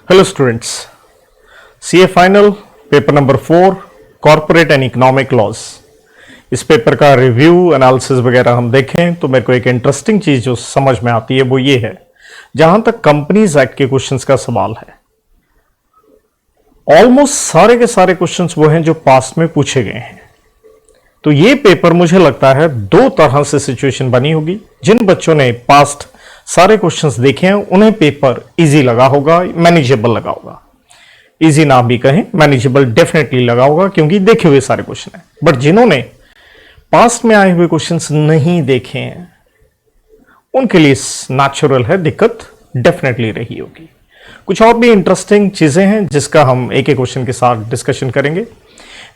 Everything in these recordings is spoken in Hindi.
Hello students, CA final paper number 4 corporate and economic laws. इस पेपर का रिव्यू एनालिसिस वगैरह हम देखें तो मेरे को एक इंटरेस्टिंग चीज जो समझ में आती है वो ये है, जहां तक कंपनीज एक्ट के क्वेश्चंस का सवाल है, ऑलमोस्ट सारे के सारे क्वेश्चंस वो हैं जो पास्ट में पूछे गए हैं। तो ये पेपर मुझे लगता है दो तरह से सिचुएशन बनी होगी। जिन बच्चों ने पास्ट सारे क्वेश्चंस देखे हैं उन्हें पेपर इजी लगा होगा, मैनेजेबल लगा होगा। इजी ना भी कहें, मैनेजेबल डेफिनेटली लगा होगा क्योंकि देखे हुए सारे क्वेश्चन हैं। बट जिन्होंने पास्ट में आए हुए क्वेश्चंस नहीं देखे हैं उनके लिए नेचुरल है, दिक्कत डेफिनेटली रही होगी। कुछ और भी इंटरेस्टिंग चीजें हैं जिसका हम एक एक क्वेश्चन के साथ डिस्कशन करेंगे।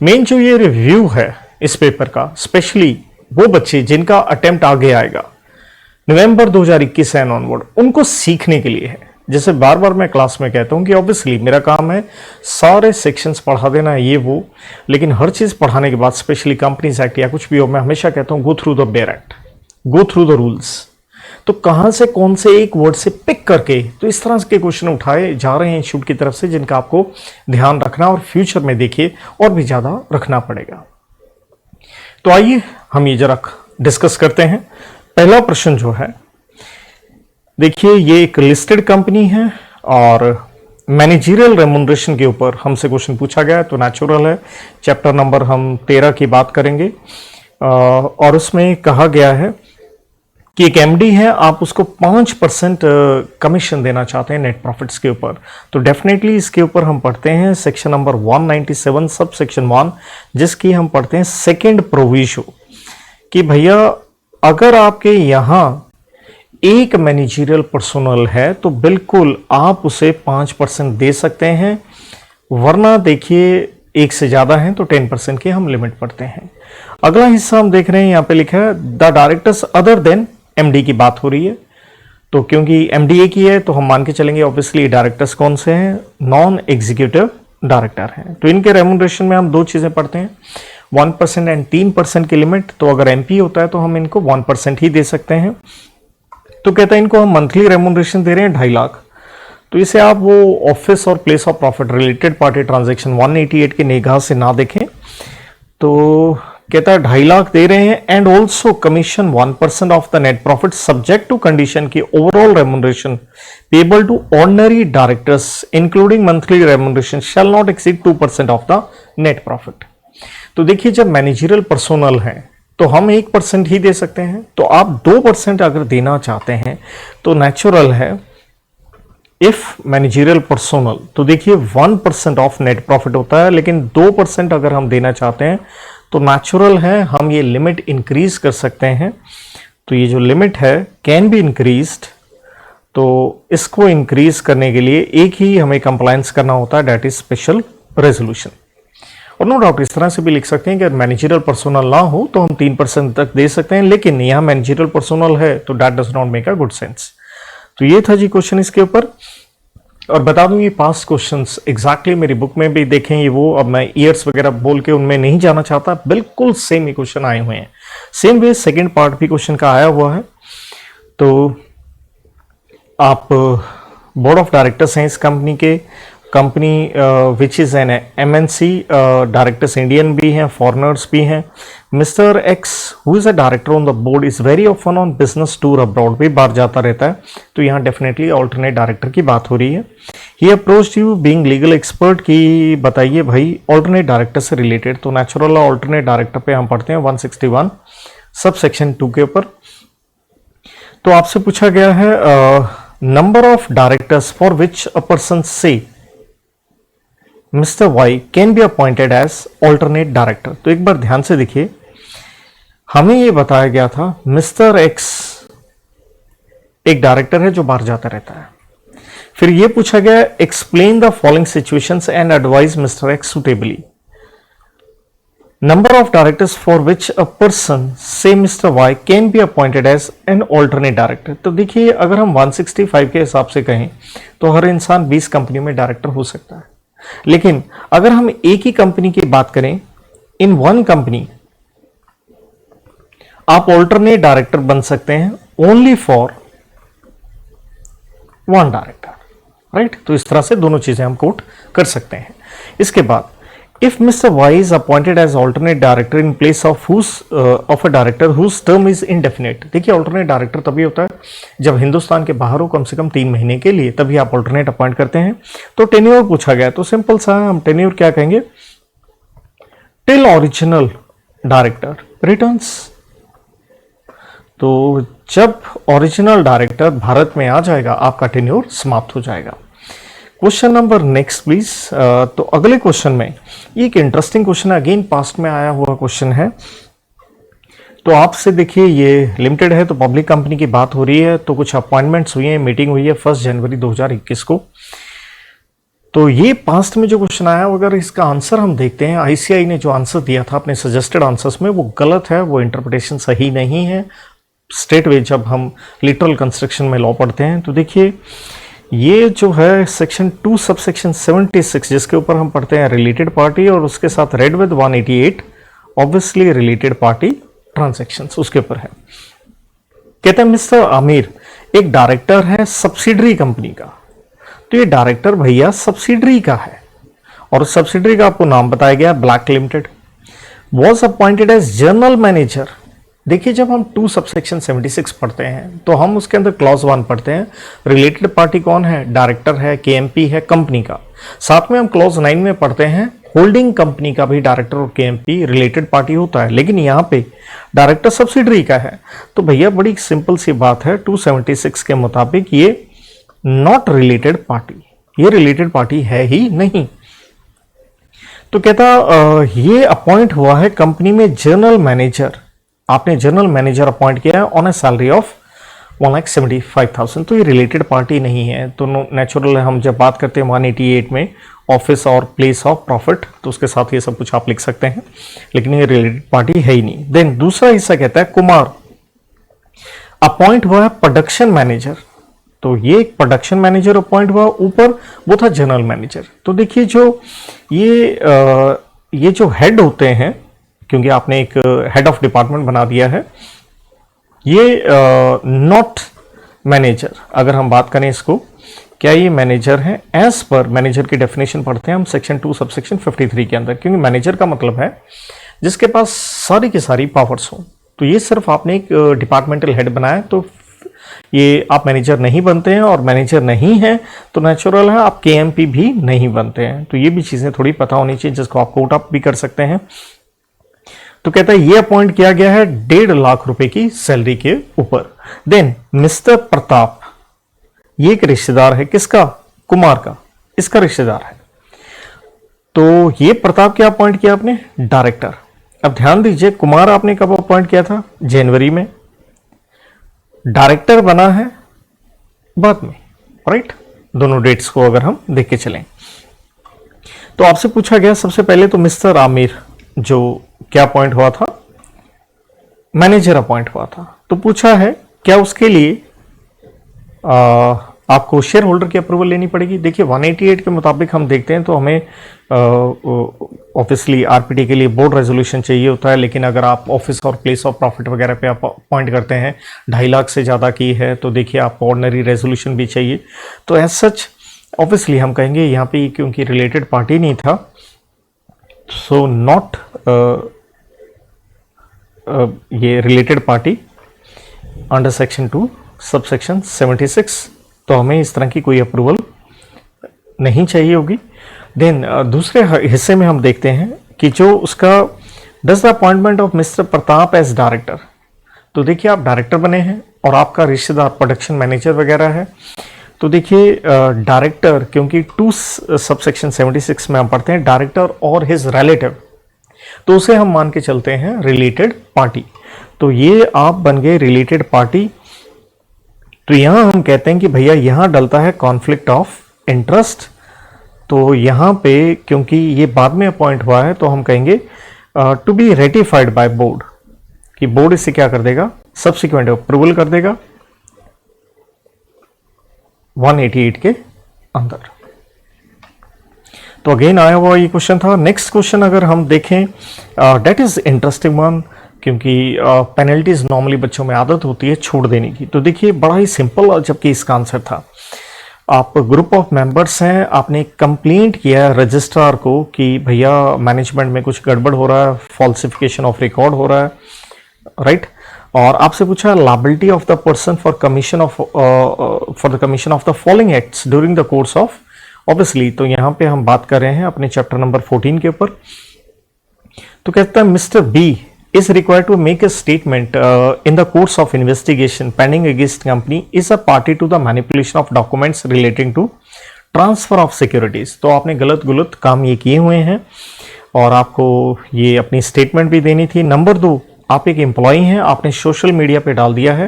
मेन जो ये रिव्यू है इस पेपर का, स्पेशली वो बच्चे जिनका अटेम्प्ट आगे आएगा नवंबर 2021 एंड ऑनवर्ड, उनको सीखने के लिए है। जैसे बार बार मैं क्लास में कहता हूं कि ऑब्वियसली मेरा काम है सारे सेक्शंस पढ़ा देना ये वो, लेकिन हर चीज पढ़ाने के बाद स्पेशली कंपनीज एक्ट या कुछ भी हो, मैं हमेशा कहता हूं go through the bare act, go through the rules. तो कहां से कौन से एक वर्ड से पिक करके तो इस तरह के क्वेश्चन उठाए जा रहे हैं इंस्टीट्यूट की तरफ से, जिनका आपको ध्यान रखना और फ्यूचर में देखिए और भी ज्यादा रखना पड़ेगा। तो आइए हम ये जरा डिस्कस करते हैं। पहला प्रश्न जो है, देखिए ये एक लिस्टेड कंपनी है और मैनेजरियल रेम्युनरेशन के ऊपर हमसे क्वेश्चन पूछा गया है, तो नेचुरल है। चैप्टर नंबर हम 13 की बात करेंगे और उसमें कहा गया है कि एक एमडी है, आप उसको 5% कमीशन देना चाहते हैं नेट प्रॉफिट्स के ऊपर। तो डेफिनेटली इसके ऊपर हम पढ़ते हैं सेक्शन नंबर 197 सब सेक्शन 1, जिसकी हम पढ़ते हैं सेकेंड प्रोविजो कि भैया अगर आपके यहां एक मैनेजरियल पर्सोनल है तो बिल्कुल आप उसे 5% दे सकते हैं, वरना देखिए एक से ज्यादा है तो 10% की हम लिमिट पढ़ते हैं। अगला हिस्सा हम देख रहे हैं, यहां पे लिखा है the directors other than MD की बात हो रही है। तो क्योंकि एमडी एक ही है तो हम मान के चलेंगे ऑब्वियसली डायरेक्टर्स कौन से हैं, नॉन एग्जीक्यूटिव डायरेक्टर हैं। तो इनके रेम्युनरेशन में हम दो चीजें पढ़ते हैं, 1% एंड 3% की लिमिट। तो अगर एमपी होता है तो हम इनको 1% ही दे सकते हैं। तो कहता है इनको हम मंथली रेम्युनरेशन दे रहे हैं 2.5 लाख। तो इसे आप वो ऑफिस और place of profit related party transaction 188 की निगाह से ना देखें। तो कहता है 2.5 लाख दे रहे हैं and also commission 1% of the net profit subject to condition की overall remuneration payable to ordinary directors including monthly remuneration shall not exceed 2% of the net profit. तो देखिए जब मैनेजरियल पर्सोनल है तो हम 1% ही दे सकते हैं, तो आप 2% अगर देना चाहते हैं तो नेचुरल है इफ मैनेजरियल पर्सोनल, तो देखिए 1% ऑफ नेट प्रॉफिट होता है, लेकिन 2% अगर हम देना चाहते हैं तो नेचुरल है हम ये लिमिट इंक्रीज कर सकते हैं। तो ये जो लिमिट है कैन बी इंक्रीज्ड, तो इसको इंक्रीज करने के लिए एक ही हमें कंप्लायंस करना होता है, दैट इज स्पेशल रेजोल्यूशन। और नो डाउट इस तरह से भी लिख सकते हैं कि अगर मैनेजरियल पर्सोनल ना हो तो हम 3% तक दे सकते हैं, लेकिन यहां मैनेजरियल पर्सोनल है तो that does not make a good sense. तो ये था जी क्वेश्चन इसके ऊपर। और बता दूं ये पास्ट क्वेश्चंस एग्जैक्टली मेरी बुक में भी देखें, ये वो, अब मैं ईयर्स वगैरह बोल के उनमें नहीं जाना चाहता, बिल्कुल सेम ही क्वेश्चन आए हुए हैं। सेम वे सेकेंड पार्ट भी क्वेश्चन का आया हुआ है। तो आप बोर्ड ऑफ डायरेक्टर्स हैं इस कंपनी के, company which is an MNC, directors Indian भी हैं, फॉरेनर्स भी हैं। Mister x who is a director on the board is very often on business tour abroad, भी बाहर जाता रहता है। तो यहाँ डेफिनेटली ऑल्टरनेट डायरेक्टर की बात हो रही है। He approached you being legal expert की बताइए भाई ऑल्टरनेट डायरेक्टर से रिलेटेड। तो नेचुरल ऑल्टरनेट डायरेक्टर पे हम पढ़ते हैं 161 सब सेक्शन 2 के ऊपर। तो आपसे पूछा गया है number of directors for which a person say mister Y can be appointed as alternate director. तो एक बार ध्यान से देखिए, हमें यह बताया गया था मिस्टर एक्स एक डायरेक्टर है जो बाहर जाता रहता है। फिर यह पूछा गया explain the following situations and advise mister X suitably. Number of directors for which a person say mister Y can be appointed as an alternate director. तो देखिए अगर हम 165 के हिसाब से कहें तो हर इंसान 20 कंपनियों में डायरेक्टर हो सकता है, लेकिन अगर हम एक ही कंपनी की बात करें, इन वन कंपनी आप ऑल्टरनेट डायरेक्टर बन सकते हैं only for one director. Right. तो इस तरह से दोनों चीजें हम कोट कर सकते हैं। इसके बाद if mister Y is appointed as alternate director in place of a director whose term is indefinite. देखिए ऑल्टरनेट डायरेक्टर तभी होता है जब हिंदुस्तान के बाहर हो कम से कम 3 महीने के लिए, तभी आप ऑल्टरनेट अपॉइंट करते हैं। तो टेन्योर पूछा गया, तो सिंपल सा हम टेन्योर क्या कहेंगे, टिल ओरिजिनल डायरेक्टर रिटर्न्स। तो जब ओरिजिनल डायरेक्टर भारत में आ जाएगा आपका टेन्योर समाप्त हो जाएगा। Question number next please. तो अगले क्वेश्चन में एक इंटरेस्टिंग क्वेश्चन है, अगेन पास्ट में आया हुआ क्वेश्चन है। तो आपसे देखिए ये लिमिटेड है तो पब्लिक कंपनी की बात हो रही है, तो कुछ अपॉइंटमेंट्स हुई हैं, मीटिंग हुई है 1 जनवरी 2021 को। तो ये पास्ट में जो क्वेश्चन आया, अगर इसका आंसर हम देखते हैं, आईसीआई ने जो आंसर दिया था अपने सजेस्टेड आंसर्स में वो गलत है, वो इंटरप्रिटेशन सही नहीं है। स्ट्रेट वे जब हम लिटरल कंस्ट्रक्शन में लॉ पढ़ते हैं तो देखिए ये जो है सेक्शन 2 सबसेक्शन 76 जिसके ऊपर हम पढ़ते हैं रिलेटेड पार्टी, और उसके साथ read with 188 obviously related party transactions उसके ऊपर है। कहते हैं मिस्टर आमिर एक डायरेक्टर है सब्सिडरी कंपनी का। तो ये डायरेक्टर भैया सब्सिडरी का है और सब्सिडरी का आपको नाम बताया गया black limited. Was appointed as general manager. देखिए जब हम 2 सबसेक्शन 76 पढ़ते हैं तो हम उसके अंदर क्लॉज 1 पढ़ते हैं, रिलेटेड पार्टी कौन है, डायरेक्टर है, केएमपी है कंपनी का। साथ में हम क्लॉज 9 में पढ़ते हैं होल्डिंग कंपनी का भी डायरेक्टर और केएमपी रिलेटेड पार्टी होता है, लेकिन यहाँ पे डायरेक्टर सब्सिडरी का है। तो भैया बड़ी सिंपल सी बात है, 276 के मुताबिक ये नॉट रिलेटेड पार्टी, ये रिलेटेड पार्टी है ही नहीं। तो कहता ये अपॉइंट हुआ है कंपनी में जनरल मैनेजर, आपने जनरल मैनेजर अपॉइंट किया है ऑन ए सैलरी ऑफ 1,75,000। तो ये रिलेटेड पार्टी नहीं है। तो नेचुरल है, हम जब बात करते हैं 188 में ऑफिस और प्लेस ऑफ प्रॉफिट, तो उसके साथ ये सब कुछ आप लिख सकते हैं, लेकिन ये रिलेटेड पार्टी है ही नहीं। देन दूसरा हिस्सा कहता है कुमार अपॉइंट हुआ है प्रोडक्शन मैनेजर। तो ये एक प्रोडक्शन मैनेजर अपॉइंट हुआ, ऊपर वो था जनरल मैनेजर। तो देखिए जो ये जो हेड होते हैं, क्योंकि आपने एक हेड ऑफ डिपार्टमेंट बना दिया है, ये नॉट मैनेजर। अगर हम बात करें इसको, क्या ये मैनेजर है? एज पर मैनेजर की डेफिनेशन पढ़ते हैं हम सेक्शन 2 सबसेक्शन 53 के अंदर, क्योंकि मैनेजर का मतलब है जिसके पास सारी की सारी पावर्स हो। तो ये सिर्फ आपने एक डिपार्टमेंटल हेड बनाया तो ये आप मैनेजर नहीं बनते हैं, और मैनेजर नहीं है तो नेचुरल है आप केएमपी भी नहीं बनते हैं। तो ये भी चीजें थोड़ी पता होनी चाहिए जिसको आप कोट अप भी कर सकते हैं। तो कहता है ये अपॉइंट किया गया है 1.5 लाख रुपए की सैलरी के ऊपर। देन मिस्टर प्रताप, ये एक रिश्तेदार है किसका? कुमार का, इसका रिश्तेदार है। तो ये प्रताप क्या अपॉइंट किया आपने? डायरेक्टर। अब ध्यान दीजिए कुमार आपने कब अपॉइंट किया था? जनवरी में। डायरेक्टर बना है बाद में, राइट। दोनों डेट्स को अगर हम देख के चलें तो आपसे पूछा गया सबसे पहले तो मिस्टर आमिर जो क्या अपॉइंट हुआ था? मैनेजर अपॉइंट हुआ था। तो पूछा है क्या उसके लिए आपको शेयर होल्डर की अप्रूवल लेनी पड़ेगी? देखिए 188 के मुताबिक हम देखते हैं तो हमें ऑब्वियसली आरपीटी के लिए बोर्ड रेजोल्यूशन चाहिए होता है, लेकिन अगर आप ऑफिस और प्लेस ऑफ प्रॉफिट वगैरह पे आप अपॉइंट करते हैं 2.5 लाख से ज़्यादा की है तो देखिए आपको ऑर्डिनरी रेजोल्यूशन भी चाहिए। तो एज सच ऑब्वियसली हम कहेंगे यहाँ पे क्योंकि रिलेटेड पार्टी नहीं था, सो नॉट ये related party under section 2 subsection 76, तो हमें इस तरह की कोई अप्रूवल नहीं चाहिए होगी। देन दूसरे हिस्से में हम देखते हैं कि जो उसका does the appointment of mister Pratap as director. तो देखिए आप डायरेक्टर बने हैं और आपका रिश्तेदार प्रोडक्शन मैनेजर वगैरह है। तो देखिए डायरेक्टर, क्योंकि 2 सबसेक्शन 76 में हम पढ़ते हैं डायरेक्टर और हिज रिलेटिव, तो उसे हम मान के चलते हैं रिलेटेड पार्टी। तो ये आप बन गए रिलेटेड पार्टी। तो यहां हम कहते हैं कि भैया यहां डलता है कॉन्फ्लिक्ट ऑफ इंटरेस्ट। तो यहां पे क्योंकि ये बाद में अपॉइंट हुआ है तो हम कहेंगे to be ratified by board, कि बोर्ड इसे क्या कर देगा? सब्सिक्वेंट अप्रूवल कर देगा 188 के अंदर। तो अगेन आया हुआ ये क्वेश्चन था। नेक्स्ट क्वेश्चन अगर हम देखें, डेट इज इंटरेस्टिंग वन, क्योंकि पेनल्टीज नॉर्मली बच्चों में आदत होती है छोड़ देने की। तो देखिए बड़ा ही सिंपल जबकि इसका आंसर था। आप ग्रुप ऑफ मेंबर्स हैं, आपने कंप्लेंट किया है रजिस्ट्रार को कि भैया मैनेजमेंट में कुछ गड़बड़ हो रहा है, फॉल्सिफिकेशन ऑफ रिकॉर्ड हो रहा है, राइट। और आपसे पूछा liability of the person for commission of for the commission of the following acts during the course of, obviously तो यहां पे हम बात कर रहे हैं अपने चैप्टर नंबर 14 के ऊपर। तो कहता है mister B is required to make a statement in the course of investigation pending against company is a party to the manipulation of documents relating to transfer of securities। तो आपने गलत काम ये किए हुए हैं और आपको ये अपनी स्टेटमेंट भी देनी थी। नंबर 2, आप एक एम्प्लॉय हैं, आपने सोशल मीडिया पे डाल दिया है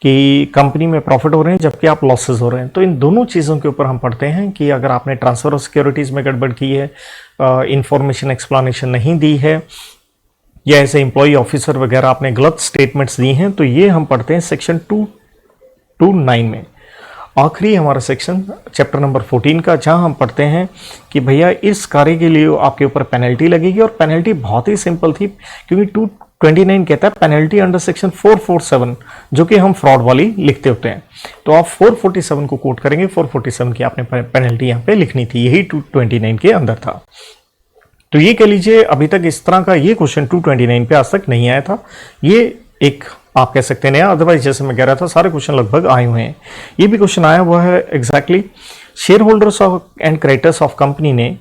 कि कंपनी में प्रॉफिट हो रहे हैं जबकि आप लॉसेस हो रहे हैं। तो इन दोनों चीज़ों के ऊपर हम पढ़ते हैं कि अगर आपने ट्रांसफर ऑफ सिक्योरिटीज़ में गड़बड़ की है, इंफॉर्मेशन एक्सप्लेनेशन नहीं दी है, या ऐसे एम्प्लॉय ऑफिसर वगैरह आपने गलत स्टेटमेंट्स दी हैं, तो ये हम पढ़ते हैं सेक्शन 229 में। आखिरी हमारा सेक्शन चैप्टर नंबर 14 का, जहां हम पढ़ते हैं कि भैया इस कार्य के लिए आपके ऊपर पेनल्टी लगेगी। और पेनल्टी बहुत ही सिंपल थी क्योंकि 229 कहता है पेनल्टी अंडर सेक्शन 447, जो कि हम फ्रॉड वाली लिखते होते हैं। तो आप 447 को कोट करेंगे, 447 की आपने पेनल्टी यहाँ पे लिखनी थी, यही 229 के अंदर था। तो ये कह लीजिए अभी तक इस तरह का ये क्वेश्चन 229 पे आज तक नहीं आया था। ये एक आप कह सकते हैं नया, अदरवाइज जैसे मैं कह रहा था सारे क्वेश्चन लगभग आए हुए हैं। ये भी क्वेश्चन आया हुआ है exactly. Share holders of and creditors of company ने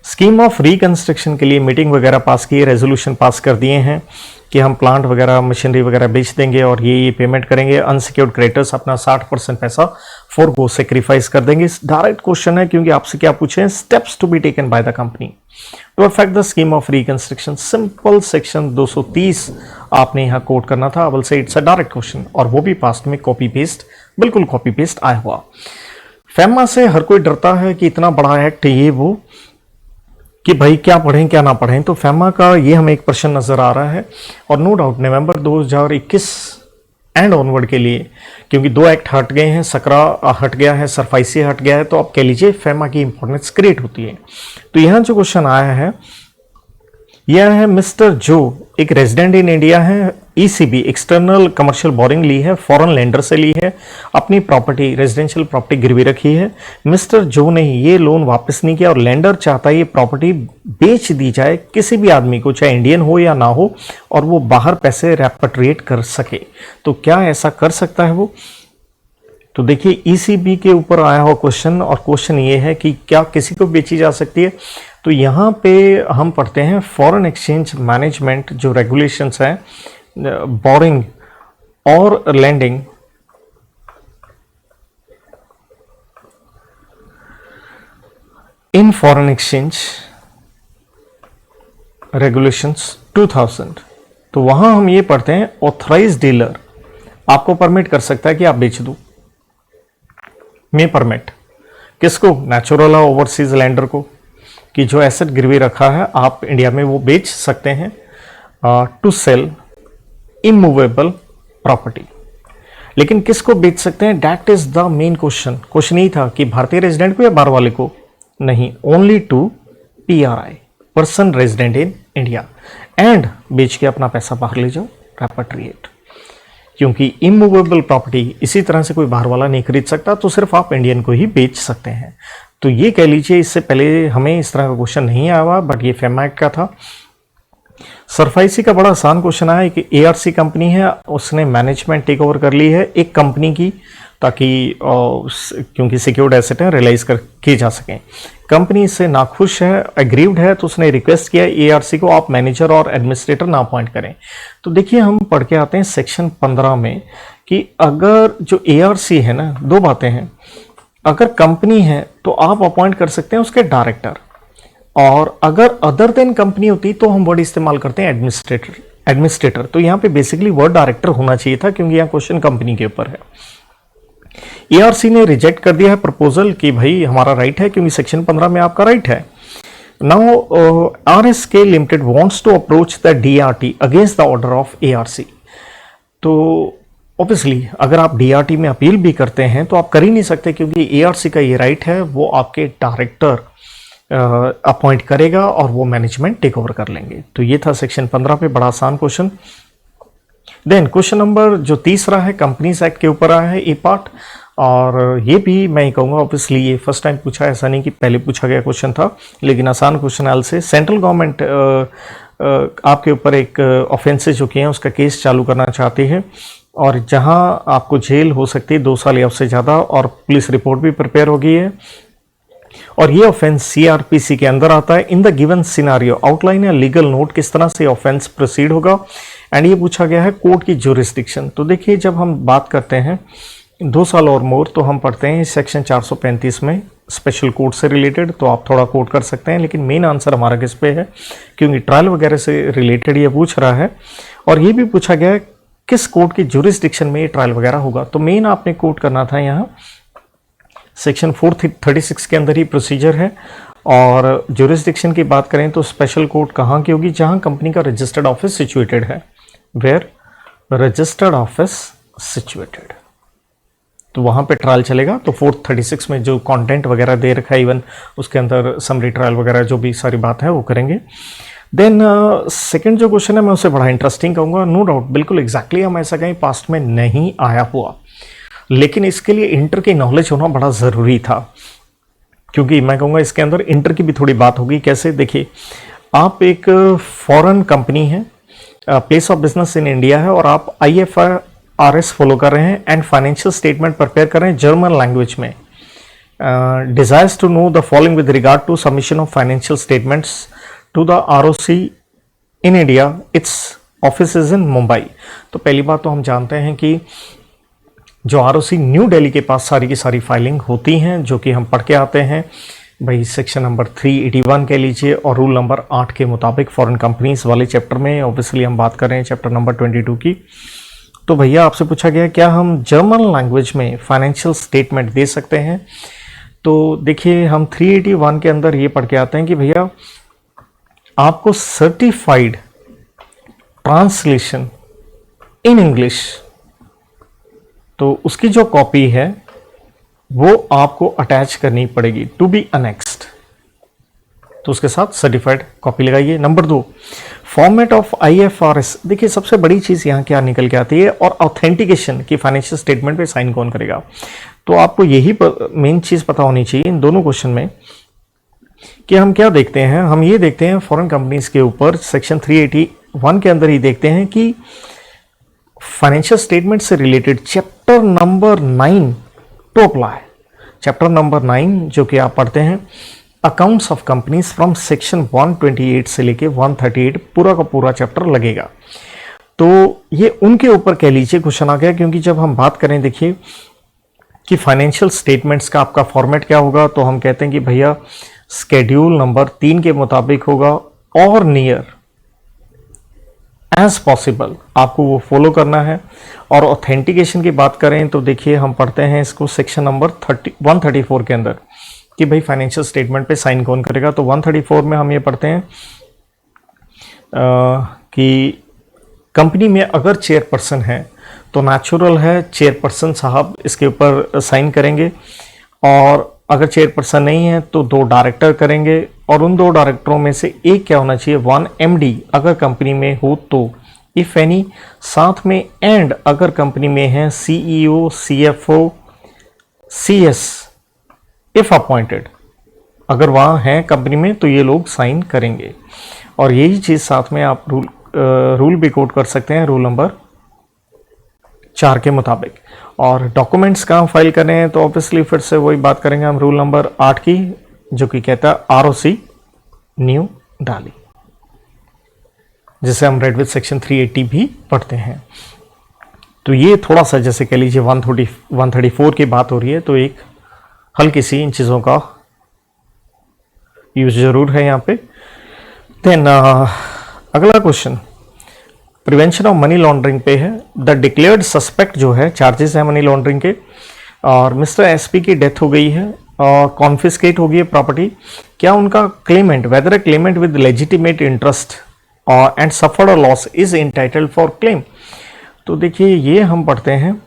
स्कीम ऑफ रिकंस्ट्रक्शन के लिए मीटिंग वगैरह पास की, रेजोल्यूशन पास कर दिए हैं कि हम प्लांट वगैरह मशीनरी वगैरह बेच देंगे और ये पेमेंट करेंगे। अनसिक्योर्ड क्रेडिटर्स अपना 60% पैसा फॉर गो सेक्रीफाइस कर देंगे। डायरेक्ट क्वेश्चन है क्योंकि आपसे क्या पूछे हैं, steps to be taken by the company to effect the scheme of reconstruction. Simple section 230 आपने यहाँ कोट करना था। I will say it's a direct question, और वो भी पास्ट में कॉपी पेस्ट, बिल्कुल कॉपी पेस्ट आया हुआ। फेमा से हर कोई डरता है कि इतना बड़ा एक्ट ये वो, कि भाई क्या पढ़ें क्या ना पढ़ें। तो फेमा का ये हमें एक प्रश्न नजर आ रहा है, और no doubt November 2021 and onward के लिए, क्योंकि 2 एक्ट हट गए हैं, सकरा हट गया है, सरफाइसी हट गया है, तो आप कह लीजिए फेमा की इंपॉर्टेंस क्रिएट होती है। तो यहां जो क्वेश्चन आया है यह है, मिस्टर जो एक रेजिडेंट इन इंडिया है, ईसीबी एक्सटर्नल कमर्शियल बोरिंग ली है, फॉरेन लेंडर से ली है, अपनी प्रॉपर्टी रेजिडेंशियल प्रॉपर्टी गिरवी रखी है। मिस्टर जो ने ये लोन वापस नहीं किया और लेंडर चाहता है ये प्रॉपर्टी बेच दी जाए किसी भी आदमी को, चाहे इंडियन हो या ना हो, और वो बाहर पैसे रेपेट्रिएट कर सके। तो क्या ऐसा कर सकता है वो? तो देखिए ईसीबी के ऊपर आया हुआ क्वेश्चन, और क्वेश्चन ये है कि क्या किसी को बेची जा सकती है। तो यहाँ पे हम पढ़ते हैं फॉरेन एक्सचेंज मैनेजमेंट जो रेगुलेशंस हैं, बोरिंग और lending in foreign exchange regulations 2000। तो वहां हम ये पढ़ते हैं ऑथराइज्ड डीलर आपको परमिट कर सकता है कि आप बेच दो, में परमिट किसको? नेचुरल ओवरसीज लैंडर को, कि जो एसेट गिरवी रखा है आप इंडिया में वो बेच सकते हैं। टू सेल इमूवेबल प्रॉपर्टी, लेकिन किसको बेच सकते हैं? That is the main question. Question यही था कि भारतीय रेजिडेंट को या बाहर वाले को? नहीं, only to PRI, person resident in India, and बेच के अपना पैसा बाहर ले जाओ, रेपेट्रिएट। क्योंकि इमूवेबल प्रॉपर्टी इसी तरह से कोई बाहर वाला नहीं खरीद सकता, तो सिर्फ आप इंडियन को ही बेच सकते हैं। तो ये कह लीजिए इससे पहले हमें इस तरह का क्वेश्चन नहीं आया हुआ, बट ये फेमा एक्ट का था। सरफाइसी का बड़ा आसान क्वेश्चन आया कि एआरसी कंपनी है, उसने मैनेजमेंट टेक ओवर कर ली है एक कंपनी की, ताकि क्योंकि सिक्योर्ड एसेट है रियलाइज कर की जा सके। कंपनी इससे नाखुश है, एग्रीव्ड है, तो उसने रिक्वेस्ट किया एआरसी को आप मैनेजर और एडमिनिस्ट्रेटर ना अपॉइंट करें। तो देखिए हम पढ़ के आते हैं सेक्शन 15 में कि अगर जो एआरसी है ना, 2 बातें हैं। अगर कंपनी है तो आप अपॉइंट कर सकते हैं उसके डायरेक्टर, और अगर अदर देन कंपनी होती तो हम वर्ड इस्तेमाल करते हैं एडमिनिस्ट्रेटर। तो यहाँ पे बेसिकली वर्ड डायरेक्टर होना चाहिए था, क्योंकि यहाँ क्वेश्चन कंपनी के ऊपर है। एआरसी ने रिजेक्ट कर दिया है प्रपोजल कि भाई हमारा राइट है, क्योंकि सेक्शन 15 में आपका राइट है। Now RSK limited wants to approach the DRT against the order of ARC. तो ऑब्वियसली अगर आप डीआरटी में अपील भी करते हैं तो आप कर ही नहीं सकते, क्योंकि एआरसी का ये राइट है, वो आपके डायरेक्टर अपॉइंट करेगा और वो मैनेजमेंट टेक ओवर कर लेंगे। तो ये था सेक्शन 15 पे बड़ा आसान क्वेश्चन। देन क्वेश्चन नंबर जो तीसरा है कंपनीज एक्ट के ऊपर आया है, ए पार्ट। और ये भी मैं ही कहूँगा, ऑब्वियसली ये फर्स्ट टाइम पूछा, ऐसा नहीं कि पहले पूछा गया क्वेश्चन था, लेकिन आसान क्वेश्चन आल से सेंट्रल गवर्नमेंट आपके ऊपर एक ऑफेंसेस जो किए हैं उसका केस चालू करना चाहती है, और जहां आपको जेल हो सकती है 2 साल या उससे ज़्यादा, और पुलिस रिपोर्ट भी प्रिपेयर हो गई है, और ये ऑफेंस सीआरपीसी के अंदर आता है। In the given scenario outline या लीगल नोट किस तरह से ऑफेंस प्रोसीड होगा, एंड ये पूछा गया है कोर्ट की ज्यूरिस्डिक्शन। तो देखिए, जब हम बात करते हैं 2 साल और मोर, तो हम पढ़ते हैं सेक्शन 435 में स्पेशल कोर्ट से रिलेटेड, तो आप थोड़ा कोट कर सकते हैं, लेकिन मेन आंसर हमारा किस पे है, क्योंकि ट्रायल वगैरह से रिलेटेड ये पूछ रहा है, और ये भी पूछा गया है किस कोर्ट की ज्यूरिस्डिक्शन में ये ट्रायल वगैरह होगा। तो मेन आपने कोट करना था यहाँ सेक्शन 436 के अंदर ही प्रोसीजर है, और ज्यूरिस्डिक्शन की बात करें तो स्पेशल कोर्ट कहाँ की होगी, जहाँ कंपनी का रजिस्टर्ड ऑफिस सिचुएटेड है, वेयर रजिस्टर्ड ऑफिस सिचुएटेड, तो वहाँ पे ट्रायल चलेगा। तो 436 में जो कंटेंट वगैरह दे रखा है, इवन उसके अंदर समरी ट्रायल वगैरह जो भी सारी बात है वो करेंगे। देन सेकंड जो क्वेश्चन है मैं उसे बड़ा इंटरेस्टिंग कहूँगा, नो डाउट बिल्कुल एग्जैक्टली हम ऐसा कहीं पास्ट में नहीं आया हुआ, लेकिन इसके लिए इंटर की नॉलेज होना बड़ा ज़रूरी था, क्योंकि मैं कहूँगा इसके अंदर इंटर की भी थोड़ी बात होगी। कैसे, देखिए, आप एक फॉरेन कंपनी है, place of business in India है, और आप IFRS फॉलो कर रहे हैं एंड फाइनेंशियल स्टेटमेंट प्रिपेयर कर रहे हैं जर्मन लैंग्वेज में। Desires to know the following with regard to submission of financial statements to the ROC in India, its office is in Mumbai. तो पहली बात तो हम जानते हैं कि जो ROC न्यू दिल्ली के पास सारी की सारी फाइलिंग होती हैं, जो कि हम पढ़ के आते हैं भाई, सेक्शन नंबर 381 कह लीजिए, और रूल नंबर 8 के मुताबिक फॉरेन कंपनीज वाले चैप्टर में ऑब्वियसली हम बात कर रहे हैं चैप्टर नंबर 22 की। तो भैया आपसे पूछा गया क्या हम जर्मन लैंग्वेज में फाइनेंशियल स्टेटमेंट दे सकते हैं। तो देखिए, हम 381 के अंदर ये पढ़ के आते हैं कि भैया आपको सर्टिफाइड ट्रांसलेशन इन इंग्लिश, तो उसकी जो कॉपी है वो आपको अटैच करनी पड़ेगी, टू बी अनेक्स्ड, तो उसके साथ सर्टिफाइड कॉपी लगाइए। Number 2, format of IFRS। देखिए, सबसे बड़ी चीज यहां क्या निकल के आती है, और ऑथेंटिकेशन की फाइनेंशियल स्टेटमेंट पे साइन कौन करेगा। तो आपको यही मेन चीज पता होनी चाहिए इन दोनों क्वेश्चन में, कि हम क्या देखते हैं, हम ये देखते हैं फॉरेन कंपनीज के ऊपर सेक्शन 381 के अंदर ही देखते हैं कि फाइनेंशियल स्टेटमेंट से related chapter number 9 to apply, chapter number 9 जो कि आप पढ़ते हैं accounts of companies from section 128 से लेके 138, पूरा का पूरा चैप्टर लगेगा। तो ये उनके ऊपर कह लीजिए क्वेश्चन आ गया, क्योंकि जब हम बात करें, देखिए कि फाइनेंशियल स्टेटमेंट्स का आपका फॉर्मेट क्या होगा, तो हम कहते हैं कि भैया स्केड्यूल नंबर 3 के मुताबिक होगा, और नियर एज पॉसिबल आपको वो फॉलो करना है। और ऑथेंटिकेशन की बात करें तो देखिए, हम पढ़ते हैं इसको सेक्शन नंबर 134 के अंदर कि भाई फाइनेंशियल स्टेटमेंट पे साइन कौन करेगा। तो 134 में हम ये पढ़ते हैं कि कंपनी में अगर चेयरपर्सन है तो नेचुरल है चेयरपर्सन साहब इसके ऊपर साइन करेंगे, और अगर चेयरपर्सन नहीं है तो 2 डायरेक्टर करेंगे, और उन 2 डायरेक्टरों में से एक क्या होना चाहिए, 1 MD अगर कंपनी में हो तो, इफ एनी, साथ में एंड अगर कंपनी में है CEO, CFO, CS if appointed, अगर वहाँ हैं कंपनी में तो ये लोग साइन करेंगे। और यही चीज़ साथ में आप रूल भी कोट कर सकते हैं, रूल नंबर 4 के मुताबिक। और डॉक्यूमेंट्स कहाँ फाइल करें हैं, तो ऑब्वियसली फिर से वही बात करेंगे हम रूल नंबर 8 की, जो कि कहता है ROC न्यू दिल्ली, जिसे हम रेड विथ सेक्शन 380 भी पढ़ते हैं। तो ये थोड़ा सा जैसे कह लीजिए 134 की बात हो रही है, तो एक हल्की सी इन चीज़ों का यूज जरूर है यहाँ पे। देन अगला question prevention of money laundering पे है। द डिक्लेयर्ड सस्पेक्ट जो है, चार्जेस है मनी लॉन्ड्रिंग के, और मिस्टर SP की डेथ हो गई है और कॉन्फिस्केट हो गई है प्रॉपर्टी। क्या उनका claimant, whether a claimant with legitimate interest और and suffered a loss is entitled for claim. तो देखिए, ये हम पढ़ते हैं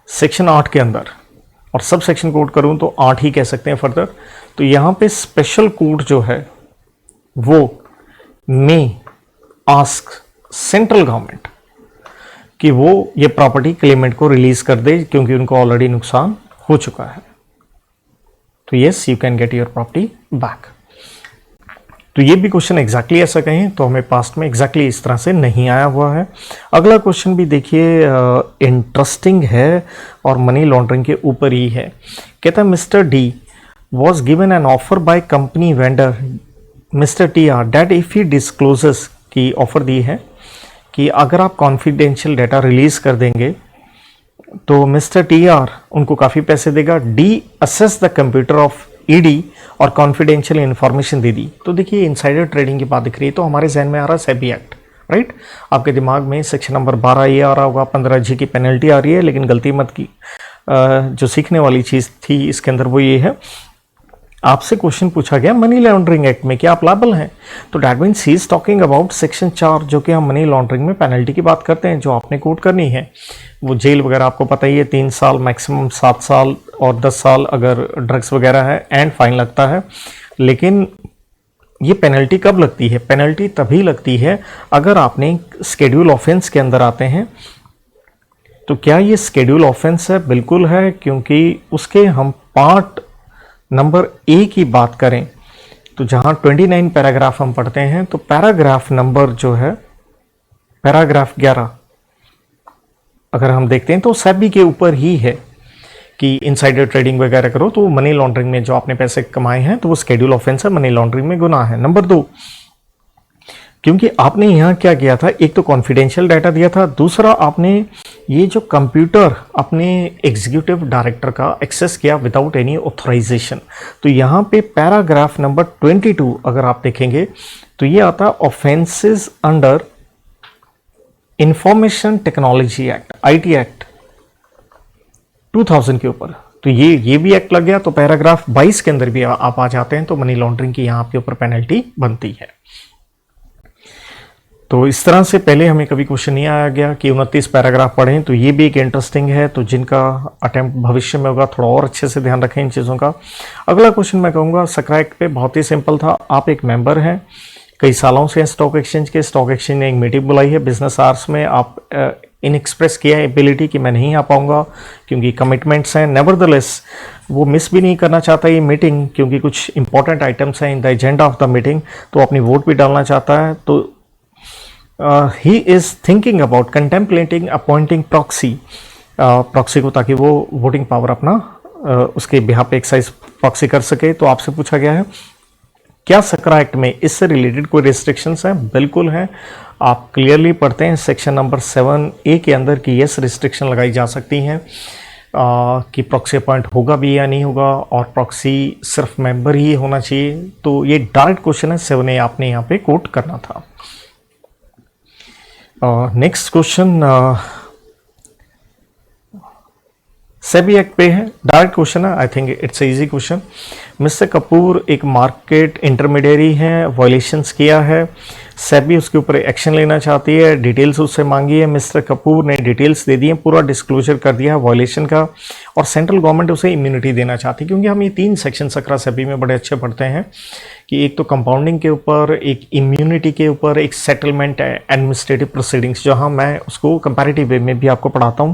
सेक्शन 8 के अंदर, और सब सेक्शन कोड करूं तो 8 ही कह सकते हैं फर्दर। तो यहां पे स्पेशल कोड जो है वो मे आस्क सेंट्रल गवर्नमेंट कि वो ये प्रॉपर्टी क्लेमेंट को रिलीज कर दे क्योंकि उनको ऑलरेडी नुकसान हो चुका है। तो yes, you can get your property back. तो ये भी क्वेश्चन एग्जैक्टली ऐसा कहें तो हमें पास्ट में एग्जैक्टली इस तरह से नहीं आया हुआ है। अगला क्वेश्चन भी देखिए इंटरेस्टिंग है और मनी लॉन्ड्रिंग के ऊपर ही है। कहता है mister D was given an offer by company vendor mister T R that if he discloses की ऑफर दी है कि अगर आप कॉन्फिडेंशियल डाटा रिलीज कर देंगे तो मिस्टर टी आर उनको काफ़ी पैसे देगा। D assess the computer of ED और कॉन्फिडेंशियल इंफॉर्मेशन दे दी। तो देखिए इनसाइडर ट्रेडिंग की बात दिख रही है तो हमारे जहन में आ रहा है सेबी एक्ट, राइट। आपके दिमाग में सेक्शन नंबर 12 ये आ रहा होगा, 15G की पेनल्टी आ रही है, लेकिन गलती मत की। जो सीखने वाली चीज़ थी इसके अंदर वो ये है, आपसे क्वेश्चन पूछा गया मनी लॉन्ड्रिंग एक्ट में क्या आप लायबल हैं, तो that means he is talking about section 4 जो कि हम मनी लॉन्ड्रिंग में पेनल्टी की बात करते हैं जो आपने कोट करनी है। वो जेल वगैरह आपको पता ही है, 3 साल मैक्सिमम 7 साल और 10 साल अगर ड्रग्स वगैरह है एंड फाइन लगता है। लेकिन ये पेनल्टी कब लगती है? पेनल्टी तभी लगती है अगर आपने स्केड्यूल ऑफेंस के अंदर आते हैं। तो क्या ये स्केड्यूल ऑफेंस है? बिल्कुल है, क्योंकि उसके हम पार्ट नंबर ए की बात करें तो जहां 29 पैराग्राफ हम पढ़ते हैं तो पैराग्राफ नंबर जो है पैराग्राफ 11 अगर हम देखते हैं तो सेबी के ऊपर ही है कि इनसाइडर ट्रेडिंग वगैरह करो तो मनी लॉन्ड्रिंग में जो आपने पैसे कमाए हैं तो वो स्केड्यूल ऑफेंस है, मनी लॉन्ड्रिंग में गुनाह है। नंबर 2, क्योंकि आपने यहाँ क्या किया था, एक तो कॉन्फिडेंशियल डाटा दिया था, दूसरा आपने ये जो कंप्यूटर अपने एग्जीक्यूटिव डायरेक्टर का एक्सेस किया विदाउट एनी ऑथराइजेशन। तो यहाँ पे पैराग्राफ नंबर 22 अगर आप देखेंगे तो ये आता है offences under information technology act, IT act 2000 के ऊपर। तो ये भी एक्ट लग गया तो पैराग्राफ 22 के अंदर भी आप आ जाते हैं तो मनी लॉन्ड्रिंग की यहाँ आपके ऊपर पेनल्टी बनती है। तो इस तरह से पहले हमें कभी क्वेश्चन नहीं आया गया कि 29 पैराग्राफ पढ़ें, तो ये भी एक इंटरेस्टिंग है। तो जिनका अटेम्प्ट भविष्य में होगा थोड़ा और अच्छे से ध्यान रखें इन चीज़ों का। अगला क्वेश्चन मैं कहूँगा सकरा एक्ट पे बहुत ही सिंपल था। आप एक मेंबर हैं, कई सालों से स्टॉक एक्सचेंज के, स्टॉक एक्सचेंज ने एक मीटिंग बुलाई है बिजनेस आवर्स में, आप इन एक्सप्रेस किया एबिलिटी कि मैं नहीं आ पाऊंगा क्योंकि कमिटमेंट्स हैं। नेवरदलेस वो मिस भी नहीं करना चाहता ये मीटिंग क्योंकि कुछ इंपॉर्टेंट आइटम्स हैं in the agenda of the meeting, तो अपनी वोट भी डालना चाहता है। तो he is thinking about contemplating appointing proxy को, ताकि वो वोटिंग पावर अपना उसके बिहाफ पे एक्साइज प्रॉक्सी कर सके। तो आपसे पूछा गया है क्या सकरा एक्ट में इससे रिलेटेड कोई रिस्ट्रिक्शंस हैं? बिल्कुल हैं। आप क्लियरली पढ़ते हैं सेक्शन नंबर 7A के अंदर कि यस रिस्ट्रिक्शन लगाई जा सकती हैं कि प्रॉक्सी अपॉइंट होगा भी या नहीं होगा और प्रॉक्सी सिर्फ मेंबर ही होना चाहिए। तो ये डायरेक्ट क्वेश्चन है, 7A आपने यहाँ पे कोट करना था। नेक्स्ट क्वेश्चन सेबी एक्ट पे है, डायरेक्ट क्वेश्चन है, I think it's easy question. Mister Kapoor एक मार्केट इंटरमीडियरी हैं, वायलेशंस किया है, सेबी उसके ऊपर एक्शन लेना चाहती है, डिटेल्स उससे मांगी है, मिस्टर कपूर ने डिटेल्स दे दी हैं, पूरा डिस्क्लोजर कर दिया है वायलेशन का, और सेंट्रल गवर्नमेंट उसे इम्यूनिटी देना चाहती है। क्योंकि हम ये 3 सेक्शन सकरा सेबी में बड़े अच्छे पढ़ते हैं कि एक तो कंपाउंडिंग के ऊपर, एक इम्यूनिटी के ऊपर, एक सेटलमेंट एडमिनिस्ट्रेटिव प्रोसीडिंग्स, जहां मैं उसको कंपैरेटिव वे में भी आपको पढ़ाता हूं।